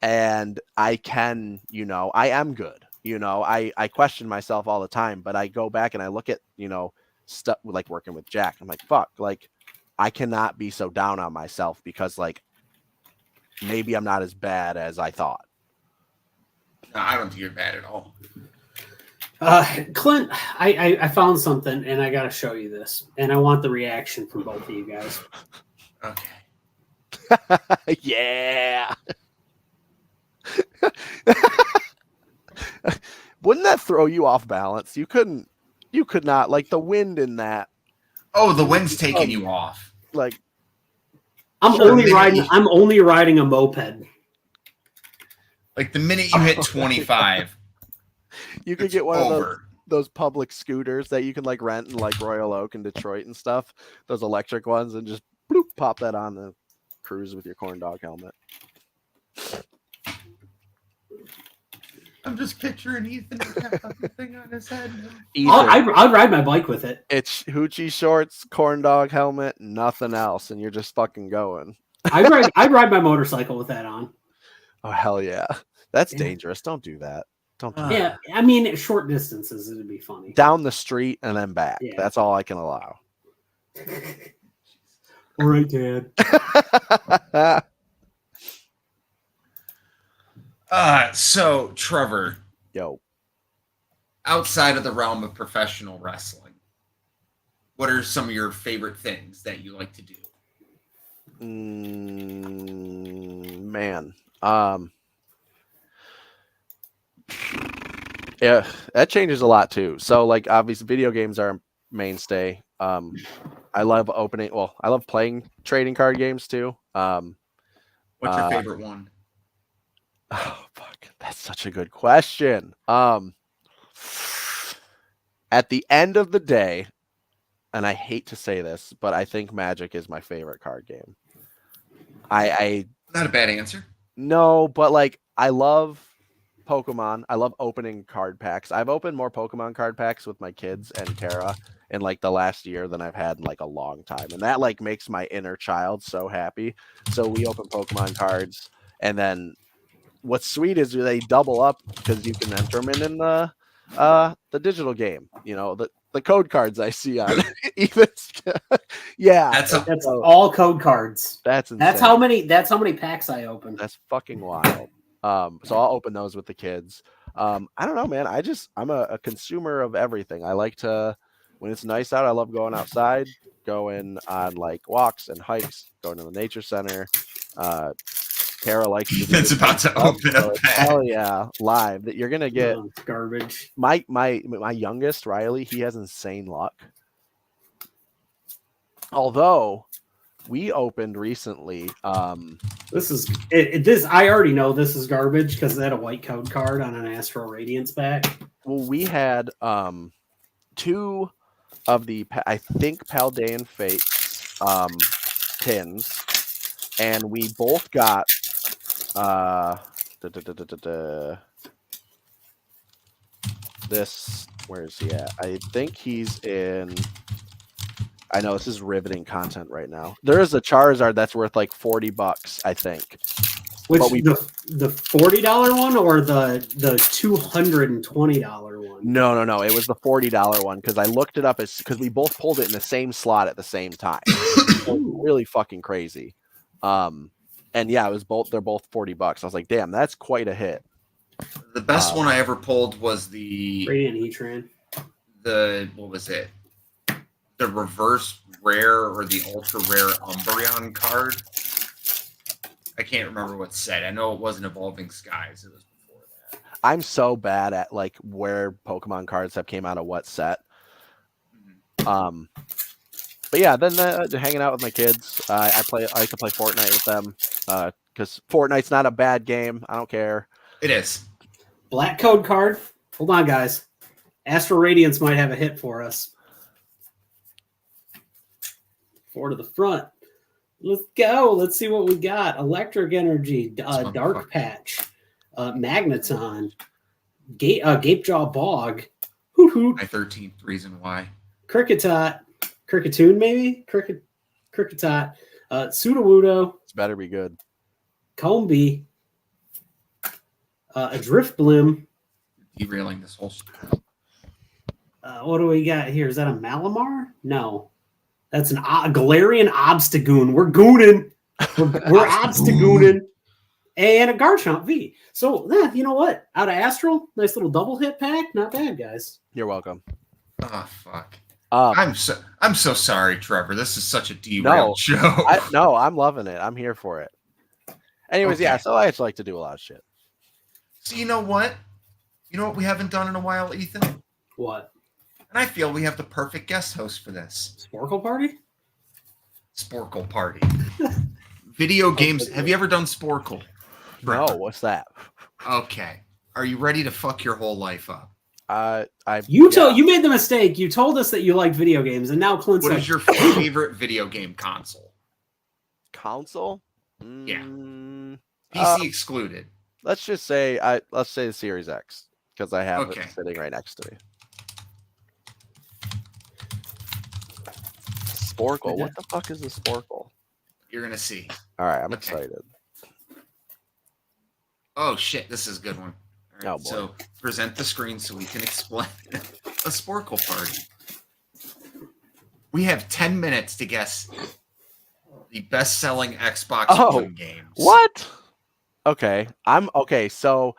And I can, I am good. I question myself all the time, but I go back and I look at, stuff like working with Jack. I'm like, fuck, like I cannot be so down on myself because like maybe I'm not as bad as I thought. No, I don't think you're bad at all. Clint, I found something and I got to show you this, and I want the reaction from both of you guys. Okay. Yeah. Wouldn't that throw you off balance? You could not, like the wind in that. Oh, the wind's taking you off. Like I'm only riding a moped. Like the minute you hit 25, you could get one of those public scooters that you can like rent in like Royal Oak and Detroit and stuff. Those electric ones, and just bloop, pop that on the cruise with your corn dog helmet. I'm just picturing Ethan with that fucking thing on his head. I'd ride my bike with it. It's hoochie shorts, corn dog helmet, nothing else, and you're just fucking going. I'd ride my motorcycle with that on. Oh hell yeah, that's dangerous. Don't do that. Don't do that. Yeah, I mean, at short distances it'd be funny. Down the street and then back. Yeah. That's all I can allow. All right, Dad. So Trevor, yo, outside of the realm of professional wrestling, what are some of your favorite things that you like to do? Man, yeah, that changes a lot too. So like obviously video games are a mainstay. I love playing trading card games too. What's your favorite one? Oh fuck, that's such a good question. At the end of the day, and I hate to say this, but I think Magic is my favorite card game. I Not a bad answer. No, but like I love Pokemon. I love opening card packs. I've opened more Pokemon card packs with my kids and Kara in like the last year than I've had in like a long time. And that like makes my inner child so happy. So we open Pokemon cards, and then what's sweet is they double up because you can enter them in the digital game. The code cards I see on even. Yeah, that's all code cards. That's insane. That's how many packs I open. That's fucking wild. So I'll open those with the kids. I don't know, man. I'm a consumer of everything. I like to, when it's nice out, I love going outside, going on like walks and hikes, going to the nature center. Kara likes to do It's about to open up. Hell yeah, live. That you're gonna get garbage. My youngest, Riley, he has insane luck. Although we opened recently. This is this. I already know this is garbage because they had a white code card on an Astral Radiance pack. Well, we had 2 of the I think Paldean Fate tins, and we both got this. Where is he at? I think he's in. I know this is riveting content right now. There is a Charizard that's worth like $40, I think. Which But we- the $40 one or the $220 one? No. It was the $40 one because I looked it up because we both pulled it in the same slot at the same time. So really fucking crazy. And yeah, it was both. They're both $40. I was like, damn, that's quite a hit. The best one I ever pulled was the Radiant Heatran. what was it? The reverse rare or the ultra rare Umbreon card. I can't remember what set. I know it wasn't Evolving Skies. It was before that. I'm so bad at like where Pokemon cards have came out of what set. But yeah, then hanging out with my kids. I like to play Fortnite with them because Fortnite's not a bad game. I don't care. It is. Black code card. Hold on, guys. Astral Radiance might have a hit for us. 4 to the front. Let's go. Let's see what we got. Electric Energy, Dark Patch, Magneton, Gapejaw Bog, Hoot Hoot. My 13th reason why. Cricketoon maybe? Cricketot, Sudowoodo, It's better be good. Combee, a Drifblim. Derailing this whole shit. What do we got here? Is that a Malamar? No. That's a Galarian Obstagoon. We're gooning. We're Obstagooning. And a Garchomp V. So, you know what? Out of Astral, nice little double hit pack. Not bad, guys. You're welcome. Oh fuck. I'm so sorry, Trevor. This is such a derailed show. I'm loving it. I'm here for it. Anyways, Okay. yeah, so I just like to do a lot of shit. So you know what? You know what we haven't done in a while, Ethan? What? And I feel we have the perfect guest host for this. Sporkle Party? Sporkle Party. Video games. Have you ever done Sporkle? No, what's that? Okay. Are you ready to fuck your whole life up? You made the mistake. You told us that you liked video games, and now Clint's What like, is your favorite video game console? Console? Yeah. PC excluded. Let's just say let's say the Series X because I have it sitting right next to me. Sporkle. What the fuck is a Sporkle? You're gonna see. All right, I'm excited. Oh shit, this is a good one. All right, Oh, boy. so present the screen so we can explain a Sporkle Party. We have 10 minutes to guess the best-selling Xbox One games. What? Okay, so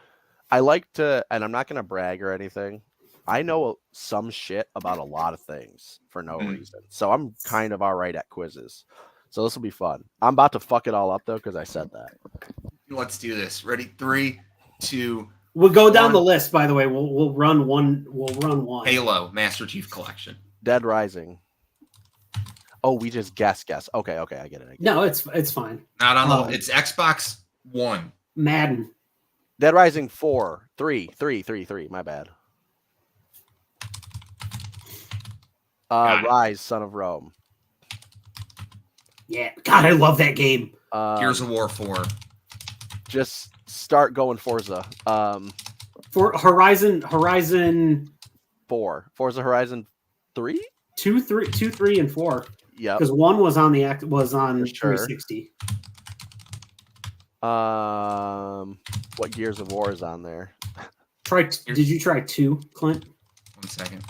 I like to, and I'm not gonna brag or anything. I know some shit about a lot of things for no reason, so I'm kind of all right at quizzes. So this will be fun. I'm about to fuck it all up though because I said that. Let's do this. Ready? 3, 2. We'll go down the list. By the way, we'll run one. We'll run one. Halo Master Chief Collection. Dead Rising. Oh, we just guess. Okay, I get it. No, it's fine. Not on the. It's Xbox One. Madden. Dead Rising 4, 3. My bad. Rise, Son of Rome. Yeah, God, I love that game. Gears of War 4. Just start going Forza. For Horizon 4. Forza Horizon 3? 2, 3, and 4. Yep. Because 1 was on 360. What Gears of War is on there? Did you try 2, Clint? 1 second.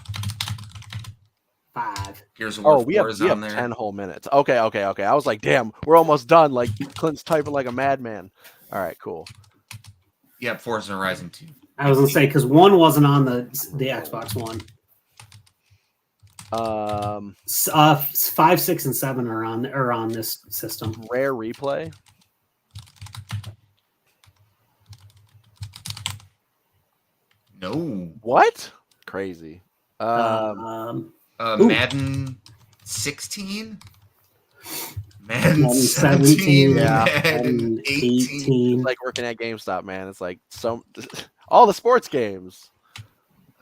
5. Gears of War 4 we have is on there. 10 whole minutes. Okay. I was like, damn, we're almost done. Like Clint's typing like a madman. All right, cool. Yeah, Forza Horizon 2. I was gonna say because 1 wasn't on the Xbox One. 5, 6, and 7 are on this system. Rare Replay. No. What? Crazy. Madden 16? Madden 17, Madden 18. It's like working at GameStop, man. It's like all the sports games.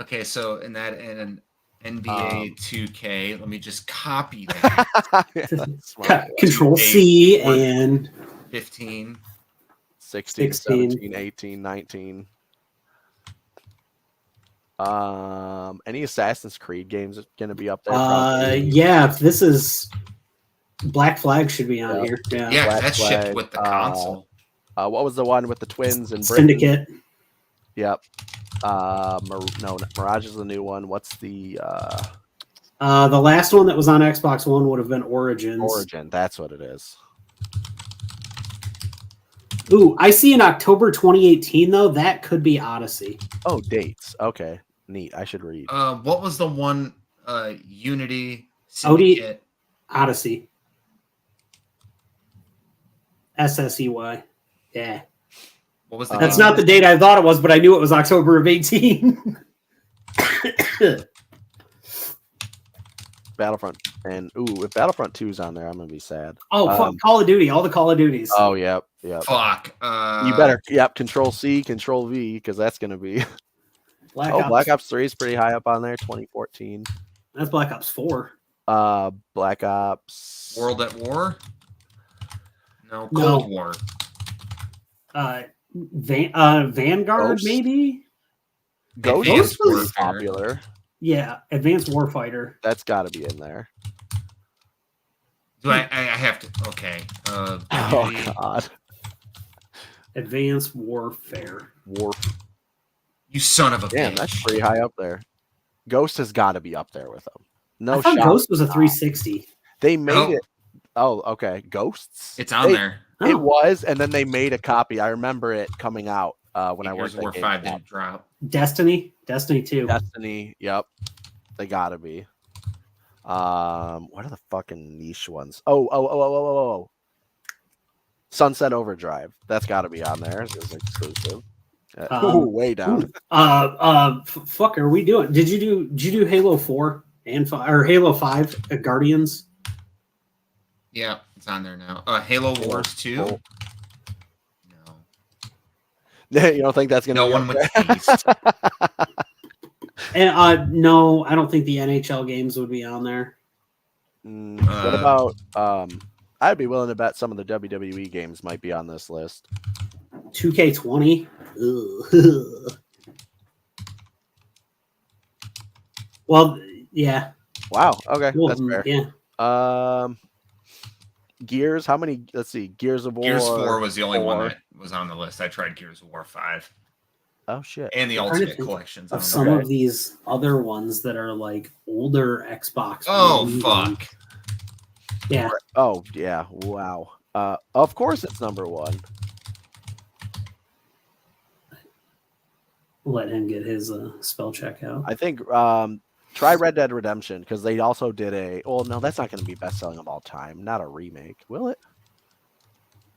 Okay, so in an NBA 2K, let me just copy that. Smart. Control C and 15. 16, 16. 17, 18, 19. Any Assassin's Creed games going to be up there? yeah, this is Black Flag should be on here. Yeah. Yeah, Black that's Flag, shipped with the console. What was the one with the twins and Britain? Syndicate. Yep. No, Mirage is the new one. What's the The last one that was on Xbox One would have been Origins. Origin? That's what it is. Ooh, I see in October 2018 though. That could be Odyssey. Oh, dates. Okay, neat. I should read. What was the one? Unity. OD Syndicate. Odyssey. SSEY. Yeah. What was the? That's name not of the it? date I thought it was, but I knew it was October of 18. Battlefront, and if Battlefront 2 is on there, I'm gonna be sad. Oh, fuck, Call of Duty. All the Call of Duties. Oh, yep. Fuck. You better, Control C, Control V, because that's gonna be. Black Ops 3 is pretty high up on there. 2014. That's Black Ops 4. Black Ops. World at War. No, No. Cold War. Vanguard, Ghost? maybe? Ghost Advanced is pretty Warfare. popular. Yeah, Advanced Warfighter. That's got to be in there. Do I have to? Okay. Oh Unity. God. Advanced Warfare. You son of a Damn, bitch. that's pretty high up there. Ghost has got to be up there with them. No I thought shot. Ghost was a 360. They made Oh. it. Oh, okay. Ghosts. It's on there. Oh. It was, and then they made a copy. I remember it coming out when I Here's worked at War GameStop. 5 didn't drop. Destiny 2. Destiny. Yep. They gotta be. What are the fucking niche ones? Oh. Sunset Overdrive. That's gotta be on there. It's exclusive. Way down. Fuck, are we doing? Did you do Halo 4 or Halo 5 Guardians? Yeah, it's on there now. Halo Wars 2. Oh. No. You don't think that's gonna No be one up with there? Beast. And no, I don't think the NHL games would be on there. What about I'd be willing to bet some of the WWE games might be on this list. 2K20. Ugh. Well, yeah. Wow. Okay, Well, that's fair. Yeah. Gears. How many? Let's see. Gears of War. Gears 4 was the only one 4. that was on the list. I tried Gears of War 5 Oh shit. and the I'm trying to Ultimate think Collections. Of on some there. of these other ones that are like older Xbox. Oh games. fuck! Yeah. Oh yeah. Wow. Of course it's number one. Let him get his spell check out. I think try Red Dead Redemption because they also did a. Well, no, that's not going to be best selling of all time. Not a remake, will it?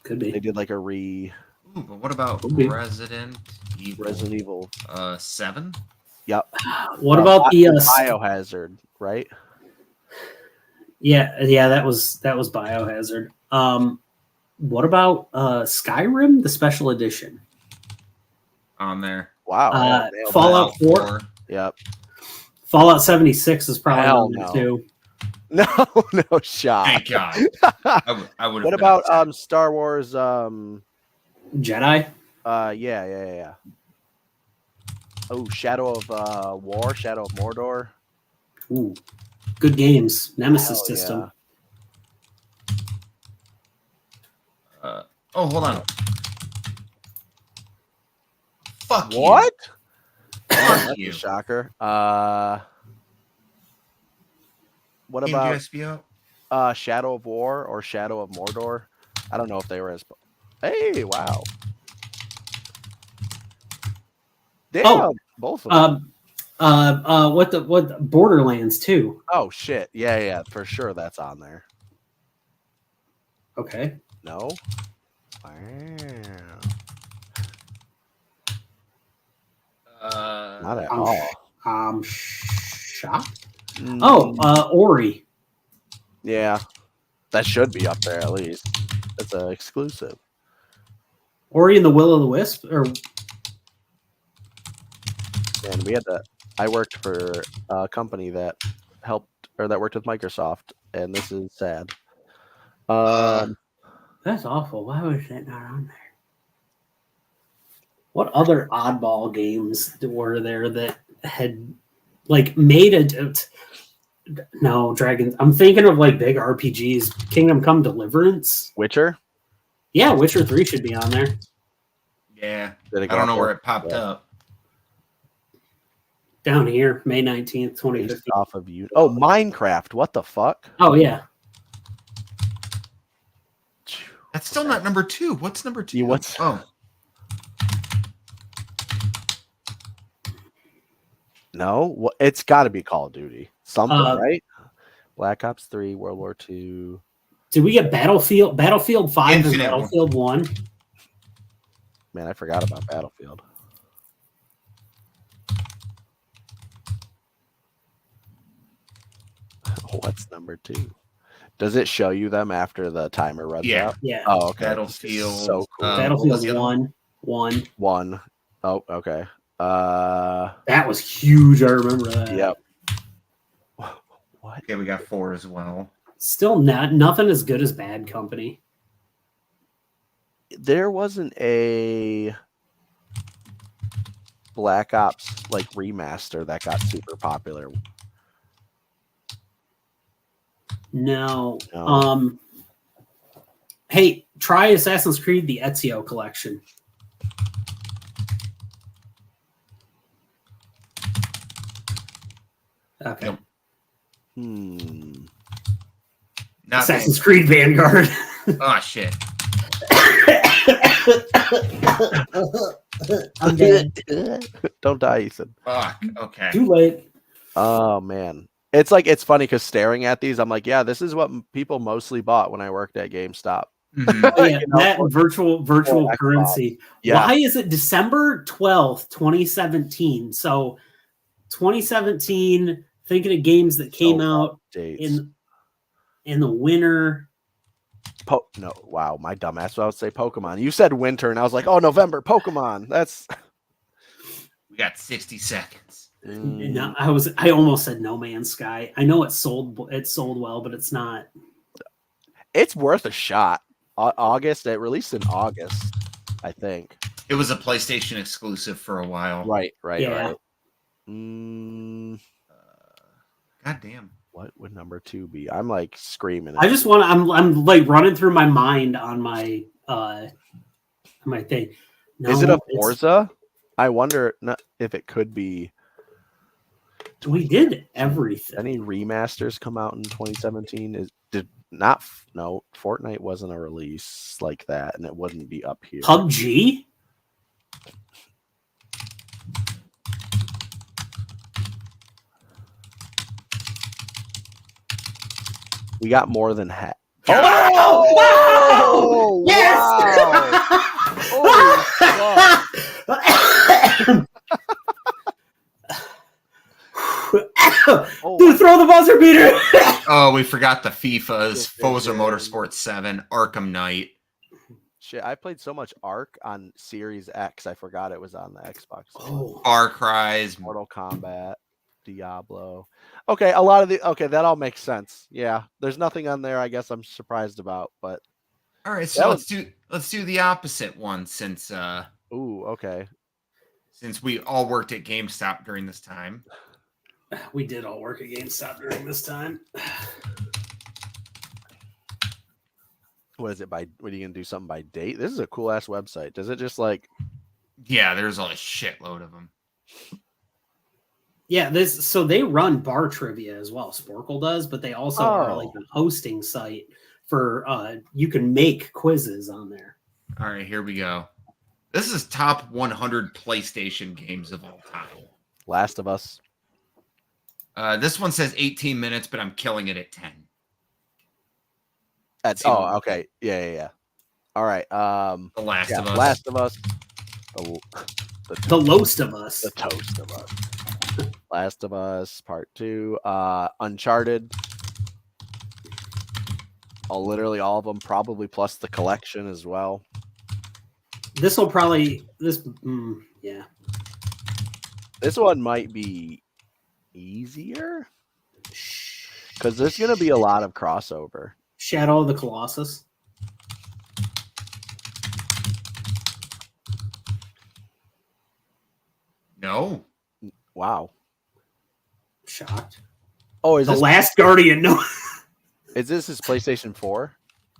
Could They be. did like a Ooh, but what about Could be. Resident Evil? Resident Evil. 7. Yep. What about the Biohazard? Right. Yeah, that was Biohazard. What about Skyrim, the special edition? On there. Wow. I nailed Fallout that. 4. Yep. Fallout 76 is probably Hell on there no. too. No shot. Thank God. I would. What about Star Wars? Jedi. Yeah. Oh, Shadow of War, Shadow of Mordor. Ooh, good games. Nemesis Hell system. yeah. Oh, hold on. Fuck you. What? Fuck That's you. a shocker. What Game about GSBO? Shadow of War or Shadow of Mordor? I don't know if they were as. Hey, wow. Damn, both of them. What Borderlands 2? Oh shit! Yeah, for sure that's on there. Okay. No. Wow. Not at I'm all. I'm shocked. Mm, Oh, Ori. yeah, that should be up there at least. It's an exclusive. Ori and the Will of the Wisp, or And we had to. I worked for a company that helped or that worked with Microsoft, and this is sad. that's awful. Why was that not on there? What other oddball games were there that had like made a? No, Dragons. I'm thinking of like big RPGs. Kingdom Come Deliverance. Witcher. Yeah, Witcher 3 should be on there. Yeah. Did it I go don't know up where there? it popped Yeah. up. Down here, May 19th, Based 2015. off of you. Oh, Minecraft. What the fuck? Oh, yeah. That's still not number 2. What's number 2? Yeah, what's- Oh, No, it's got to be Call of Duty. Something, right? Black Ops 3, World War II. Did we get Battlefield 5 Infinite and Battlefield 1? Man, I forgot about Battlefield. What's number 2? Does it show you them after the timer runs Yeah. out? Yeah. Oh, okay. Battlefield. So cool. what was Battlefield the other 1. 1. Oh, okay. That was huge. I remember that. Yep. What? Okay, we got 4 as well. Still nothing as good as Bad Company. There wasn't a Black Ops like remaster that got super popular. No. No. Hey, try Assassin's Creed: The Ezio Collection. Okay. Yep. Not Assassin's Creed Vanguard. Oh shit. I'm dead. Don't die, Ethan. Fuck. Okay. Too late. Oh man, it's like it's funny because staring at these, I'm like, yeah, this is what people mostly bought when I worked at GameStop. Mhm. Oh, yeah, You know, that and virtual Xbox. currency. Yeah. Why is it December 12th, 2017? So 2017, thinking of games that came out Dates. in the winter. No, wow, my dumbass. I would say Pokemon. You said winter, and I was like, oh, November, Pokemon. That's. We got 60 seconds. No, I almost said No Man's Sky. I know it sold well, but it's not. It's worth a shot. August. It released in August, I think. It was a PlayStation exclusive for a while. Right. Yeah. God damn. What would number 2 be? I'm like screaming. I just want to. I'm like running through my mind on my thing. No, Is it a Forza? I wonder if it could be. We did everything. Any remasters come out in 2017? Fortnite wasn't a release like that, and it wouldn't be up here. PUBG. We got more than half. Oh! Wow! Yes! Dude, throw the buzzer beater. Oh, we forgot the FIFAs. Forza Motorsport 7, Arkham Knight. Shit, I played so much Ark on Series X, I forgot it was on the Xbox. Oh. Far Cry's. Mortal Kombat, Diablo. Okay, a lot of that all makes sense. Yeah, there's nothing on there I guess I'm surprised about, but All right, so let's do the opposite one since okay. since we all worked at GameStop during this time. We did all work at GameStop during this time. What is it by? What are you gonna do? Something by date? This is a cool ass website. Does it just like? Yeah, there's a shitload of them. Yeah, so they run bar trivia as well. Sporkle does, but they also are like a hosting site for you can make quizzes on there. All right, here we go. This is top 100 PlayStation games of all time. Last of Us. This one says 18 minutes, but I'm killing it at 10. Okay. Yeah. All right. The Last of Us. Last of Us. The Loast of Us. The Toast of Us. Last of Us Part 2. Uncharted. Literally all of them, probably plus the collection as well. This will probably yeah. This one might be easier because there's going to be a lot of crossover. Shadow of the Colossus. No. Wow. Shocked. Oh, is The this Last Guardian? No. Is this his PlayStation 4?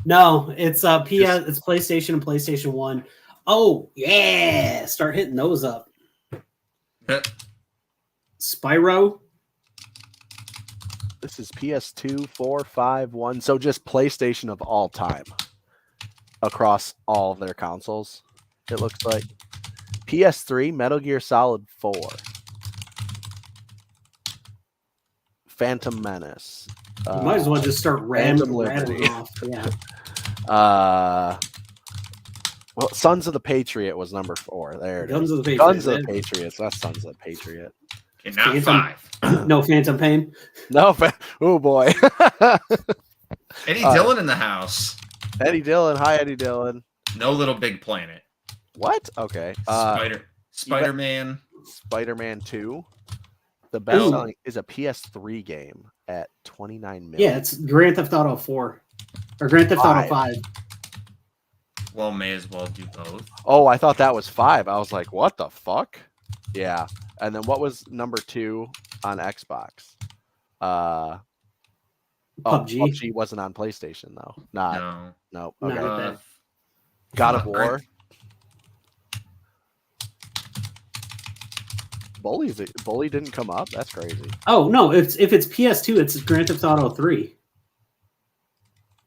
No, it's it's PlayStation and PlayStation 1. Oh, yeah. Start hitting those up. Yep. Spyro. This is PS2, 4, 5, 1. So just PlayStation of all time across all of their consoles. It looks like PS3, Metal Gear Solid 4, Phantom Menace. You might as well just start Phantom rattling Liberty. off. Yeah. Well, Sons of the Patriot was number 4. There it Guns is. of the Patriots. Guns of the Patriots, not Sons of the Patriot. Okay, not Phantom- 5. No Phantom Pain. No, oh boy. Eddie Dillon in the house. Eddie Dillon. Hi, Eddie Dillon. No Little Big Planet. What? Okay. Spider-Man. Spider-Man 2. The best selling is a PS3 game at 29 million. Yeah, it's Grand Theft Auto 4 or Grand Theft Auto 5. Well, may as well do both. Oh, I thought that was 5. I was like, what the fuck? Yeah. And then what was number 2 on Xbox? PUBG wasn't on PlayStation though. No. Okay. Not God of War. Bully didn't come up. That's crazy. Oh no! If it's PS2, it's Grand Theft Auto 3.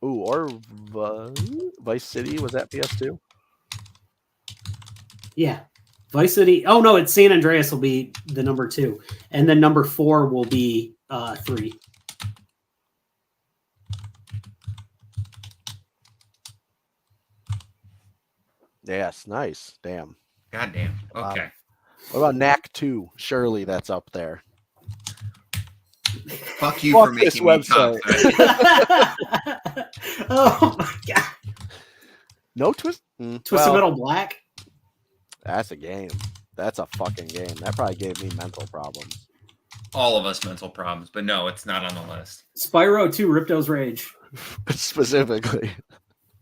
Ooh, or Vice City, was that PS2? Yeah, Vice City. Oh no, it's San Andreas will be the number 2, and then number 4 will be 3. Yes, nice. Damn. Goddamn. Okay. What about Knack 2? Surely that's up there. Fuck you Fuck for this making me talk. Oh my god! No Twist? Twisted Metal Black. That's a game. That's a fucking game. That probably gave me mental problems. All of us mental problems, but no, it's not on the list. Spyro 2, Ripto's Rage. Specifically.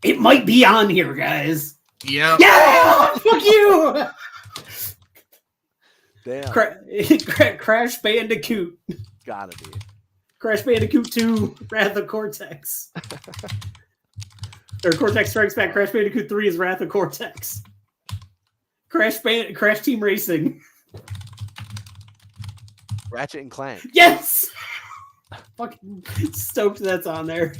It might be on here, guys. Yeah. Yeah! Fuck you! Damn. Crash Bandicoot. Gotta be. Crash Bandicoot 2, Wrath of Cortex. Or Cortex Strikes Back. Crash Bandicoot 3 is Wrath of Cortex. Crash Team Racing. Ratchet and Clank. Yes! Fucking stoked that's on there.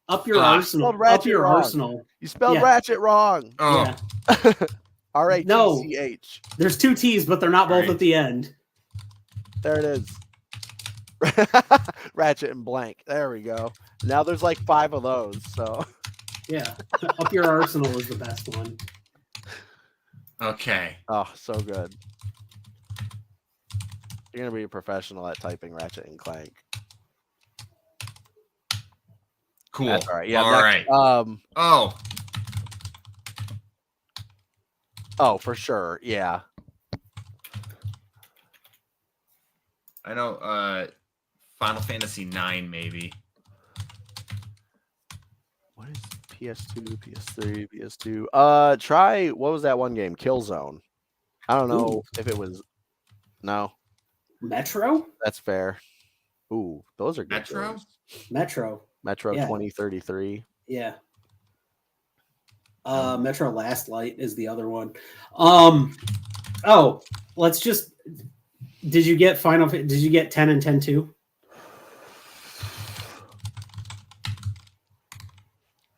Up your arsenal. Up your arsenal. You spelled Ratchet wrong. Oh. Yeah. R-A-T-C-H. No. There's 2 T's, but they're not both at the end. There it is. Ratchet and blank. There we go. Now there's like 5 of those. So yeah, Up Your Arsenal is the best one. Okay. Oh, so good. You're gonna be a professional at typing Ratchet and Clank. Cool. That's all right. Yeah. All next, right. Oh, for sure. Yeah. I know. Final Fantasy 9, maybe. What is PS2, PS3, PS2? Try, what was that one game? Killzone. I don't know if it was. No. Metro? That's fair. Ooh, those are good. Metro? games. Metro. Metro Yeah. 2033. Yeah. Metro Last Light is the other one. Oh, let's just. Did you get 10 and 10 too?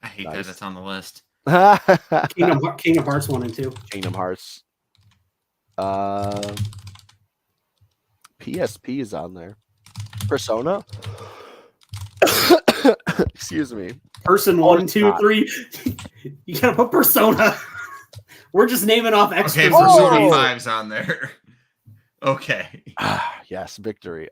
I hate that it's on the list. Kingdom Hearts 1 and 2. Kingdom Hearts. PSP is on there. Persona. Excuse me. Person 1, 2, 3. You gotta put Persona. We're just naming off extras. Okay, Persona 5's on there. Okay. Yes, victory.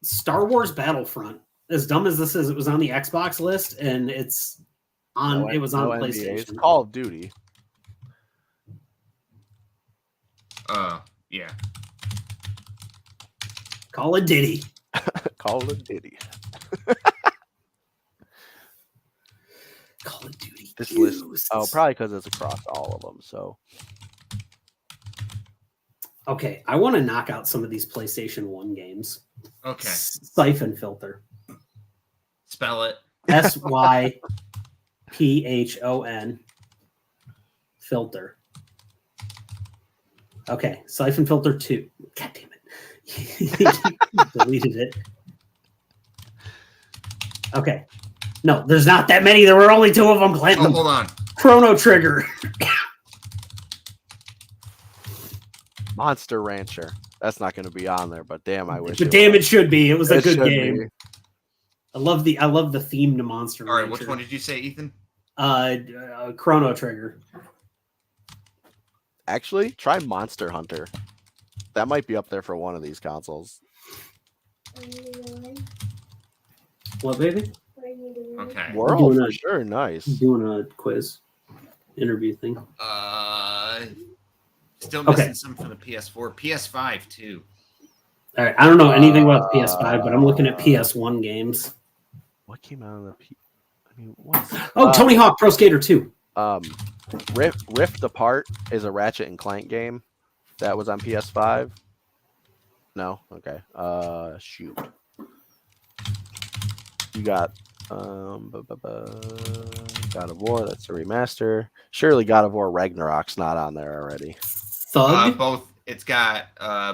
Star Wars Battlefront. As dumb as this is, it was on the Xbox list, and it's on. It was on PlayStation. NDAs. Call of Duty. Yeah. Call of Duty. Call of Duty. Call of Duty. This list. Oh, probably because it's across all of them. So. Okay, I want to knock out some of these PlayStation 1 games. Okay. Siphon Filter. Spell it. SYPHON filter. Okay, Siphon Filter 2. God damn it. Deleted it. Okay. No, there's not that many. There were only 2 of them, Clinton. Oh, hold on. Chrono Trigger. Monster Rancher. That's not going to be on there, but damn, I wish. But damn, it should be. It was a It good should game. be. I love the theme to Monster All right, Rancher. which one did you say, Ethan? Chrono Trigger. Actually, try Monster Hunter. That might be up there for one of these consoles. What, baby? Okay. World doing for a- sure, nice. Doing a quiz interview thing. Still missing Okay. some from the PS4, PS5 too. All right. I don't know anything about the PS5, but I'm looking at PS1 games. What came out of the I mean, what's Oh, Tony Hawk Pro Skater 2. Rift Apart is a Ratchet and Clank game that was on PS5. No, okay. Shoot. You got God of War. That's a remaster. Surely God of War Ragnarok's not on there already. Thug. Both. It's got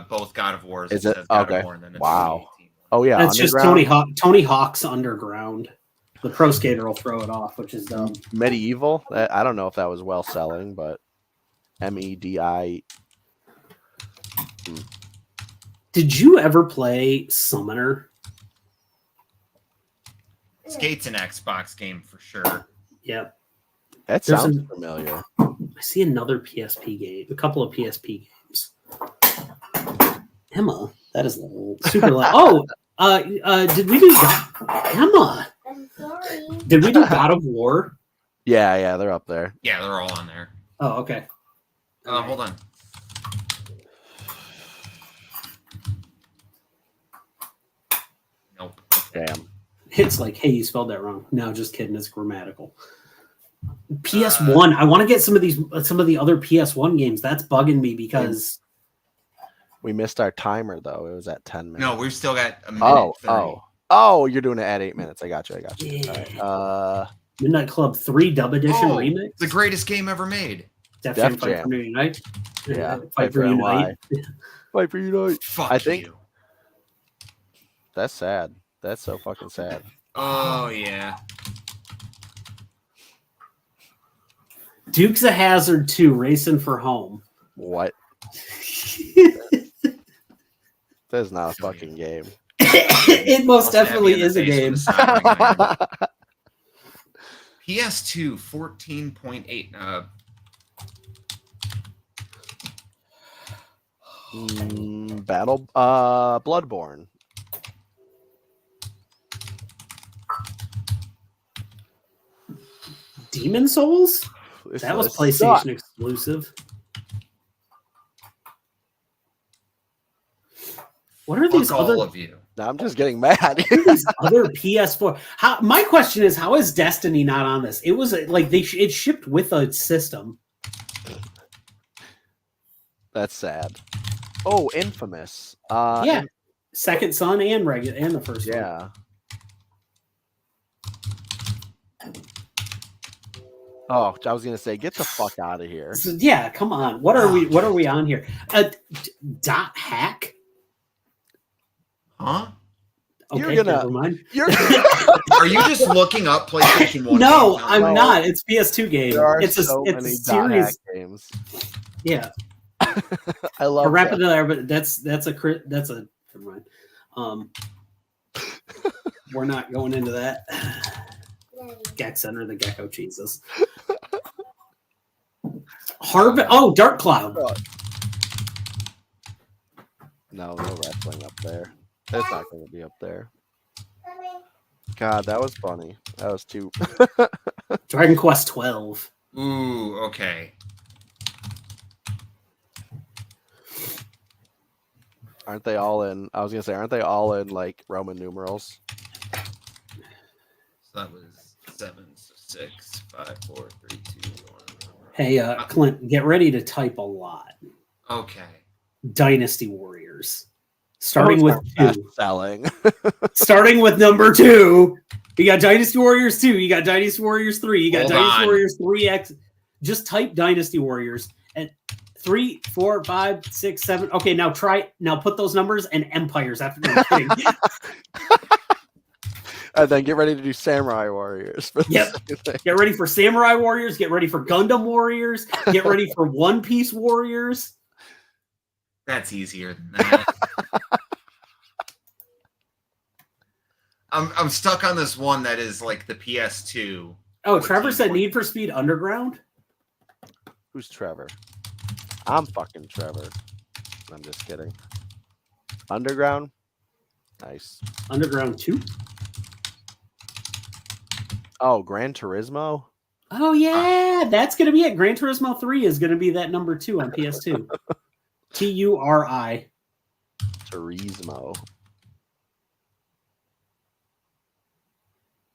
both God of Wars. Is it? says God of Okay. War, and then it's Wow. 2018 one. Oh yeah, That's just Underground, Tony Hawk's Underground. The Pro Skater will throw it off, which is dumb. Medieval. I don't know if that was well selling, but MEDI. Did you ever play Summoner? Skate's an Xbox game for sure. Yep. That There's sounds an- familiar. I see another PSP game, a couple of PSP games. Emma, that is super loud. Oh, did we do Emma? I'm sorry. Did we do God of War? Yeah, they're up there. Yeah, they're all on there. Oh, okay. Hold on. Nope. Damn. It's like, hey, you spelled that wrong. No, just kidding. It's grammatical. PS1. I want to get some of the other PS1 games. That's bugging me because We missed our timer though. It was at 10 minutes. No, we've still got a minute. 30. Oh! You're doing it at 8 minutes. I got you. Yeah. All right. Midnight Club 3 Dub Edition Oh, remix. the greatest game ever made. Def Def Jam Fight Jam. for Unite. Yeah, Fight for Unite. Fight for Unite. Fuck I think- you. That's sad. That's so fucking sad. Oh yeah. Dukes of Hazzard 2 Racing for Home. What? That is not a fucking game. It most Stab you definitely in the is a face with game. soldering iron. PS2 14.8. Bloodborne. Demon Souls? That was This PlayStation sucks. exclusive. What are these Fuck other all of you. Now I'm just getting mad. these other PS4? My question is, how is Destiny not on this? It was like it shipped with a system. That's sad. Oh, Infamous. Yeah, Second Son and regular and the first one. Yeah. Oh, I was gonna say, get the fuck out of here. So, yeah, come on. What are we on here? Dot hack. Huh? Okay, You're gonna- never mind. You're Are you just looking up PlayStation 1? No, games? I'm not. It's PS2 game. there are It's a so it's many a dot hack series. games. Yeah, I love I'll wrap that. it there, but that's a never mind. We're not going into that. Gex under the gecko cheeses. Dark Cloud. No wrestling up there. That's not going to be up there. God, that was funny. That was too. Dragon Quest 12. Ooh, okay. Aren't they all in? I was gonna say, aren't they all in like Roman numerals? So that was 7, 6, 5, 4, 3, 2, 1. Hey, Clint, get ready to type a lot. Okay. Dynasty Warriors. Starting with Those two. aren't selling. Starting with number 2. You got Dynasty Warriors 2. You got Dynasty Warriors 3. You got Hold Dynasty on. Warriors 3X. Just type Dynasty Warriors and 3, 4, 5, 6, 7. Okay, now put those numbers and empires after. No, I'm kidding. And then get ready to do Samurai Warriors. For the Yep. second thing. Get ready for Samurai Warriors. Get ready for Gundam Warriors. Get ready for One Piece Warriors. That's easier than that. I'm stuck on this one that is like the PS2. Oh, Trevor said Need for Speed Underground. Who's Trevor? I'm fucking Trevor. I'm just kidding. Underground? Nice. Underground 2. Oh, Gran Turismo? Oh, yeah. That's going to be it. Gran Turismo 3 is going to be that number 2 on PS2. Turi. Turismo.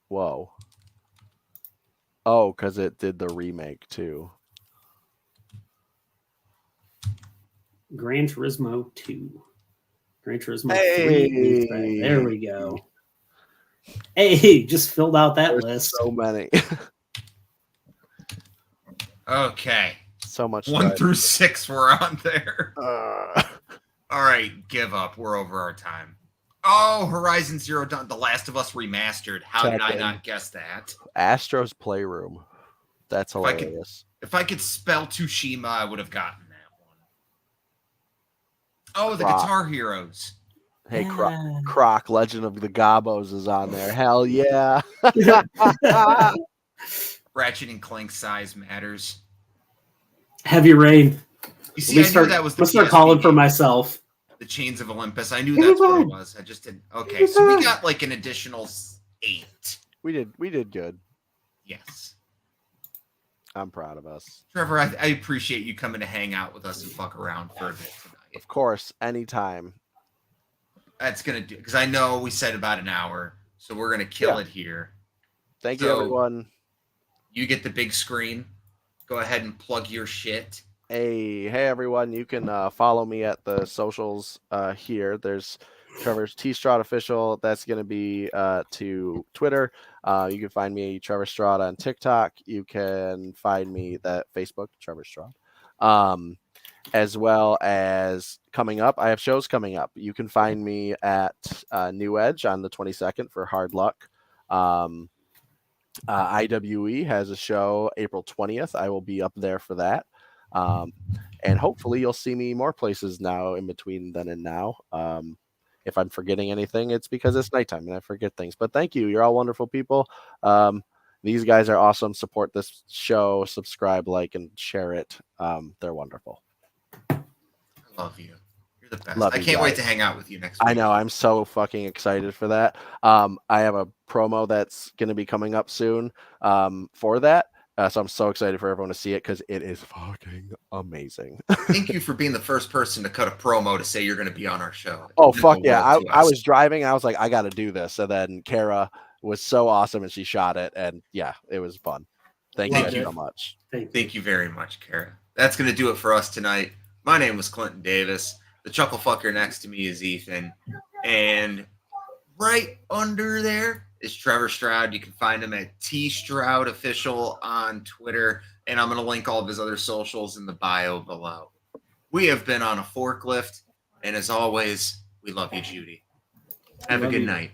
Whoa. Oh, because it did the remake too. Gran Turismo 2. Gran Turismo 3. Needs that. There we go. Hey, just filled out that There's list. so many. Okay. So much. 1 through 6 were on there. Uh, All right, give up. We're over our time. Oh, Horizon Zero Dawn, The Last of Us Remastered. How did I not guess that? Astro's Playroom. That's If I could- hilarious. If I could spell Tsushima, I would have gotten that one. Oh, the Croc. Guitar Heroes. Hey, Yeah. Croc, Legend of the Gobos is on there. Hell yeah. Ratchet and Clank Size Matters. Heavy Rain. You see, I knew that was the Let's start PSP calling for game. myself. The Chains of Olympus. I knew that's what it was. I just didn't. Okay, so we got like an additional 8. We did good. Yes. I'm proud of us. Trevor, I appreciate you coming to hang out with us and fuck around for a bit tonight. Of course, anytime. That's going to do, because I know we said about an hour, so we're going to kill Yeah. it here. Thank you, So- everyone. You get the big screen. Go ahead and plug your shit. Hey, everyone. You can follow me at the socials here. There's Trevor's T Straud official. That's going to be to Twitter. You can find me Trevor Straud on TikTok. You can find me at Facebook, Trevor Straud. As well as coming up, I have shows coming up. You can find me at New Edge on the 22nd for Hard Luck. IWE has a show April 20th. I will be up there for that. And hopefully you'll see me more places now in between then and now. If I'm forgetting anything, it's because it's nighttime and I forget things. But thank you. You're all wonderful people. These guys are awesome. Support this show, subscribe, like, and share it. They're wonderful. I love you. You're the best. Love I you can't wait guys. to hang out with you next week. I know. I'm so fucking excited for that. I have a promo that's going to be coming up soon for that. So I'm so excited for everyone to see it because it is fucking amazing. Thank you for being the first person to cut a promo to say you're going to be on our show. Oh, It meant fuck the yeah. world to I us. was driving. I was like, I got to do this. And then Kara was so awesome and she shot it. And yeah, it was fun. Thank Loved you it. so much. Thank you very much, Kara. That's going to do it for us tonight. My name was Clinton Davis. The chuckle fucker next to me is Ethan. And right under there is Trevor Straud. You can find him at T Stroud Official on Twitter. And I'm going to link all of his other socials in the bio below. We have been on a forklift. And as always, we love you, Judy. Have a Love good you. night.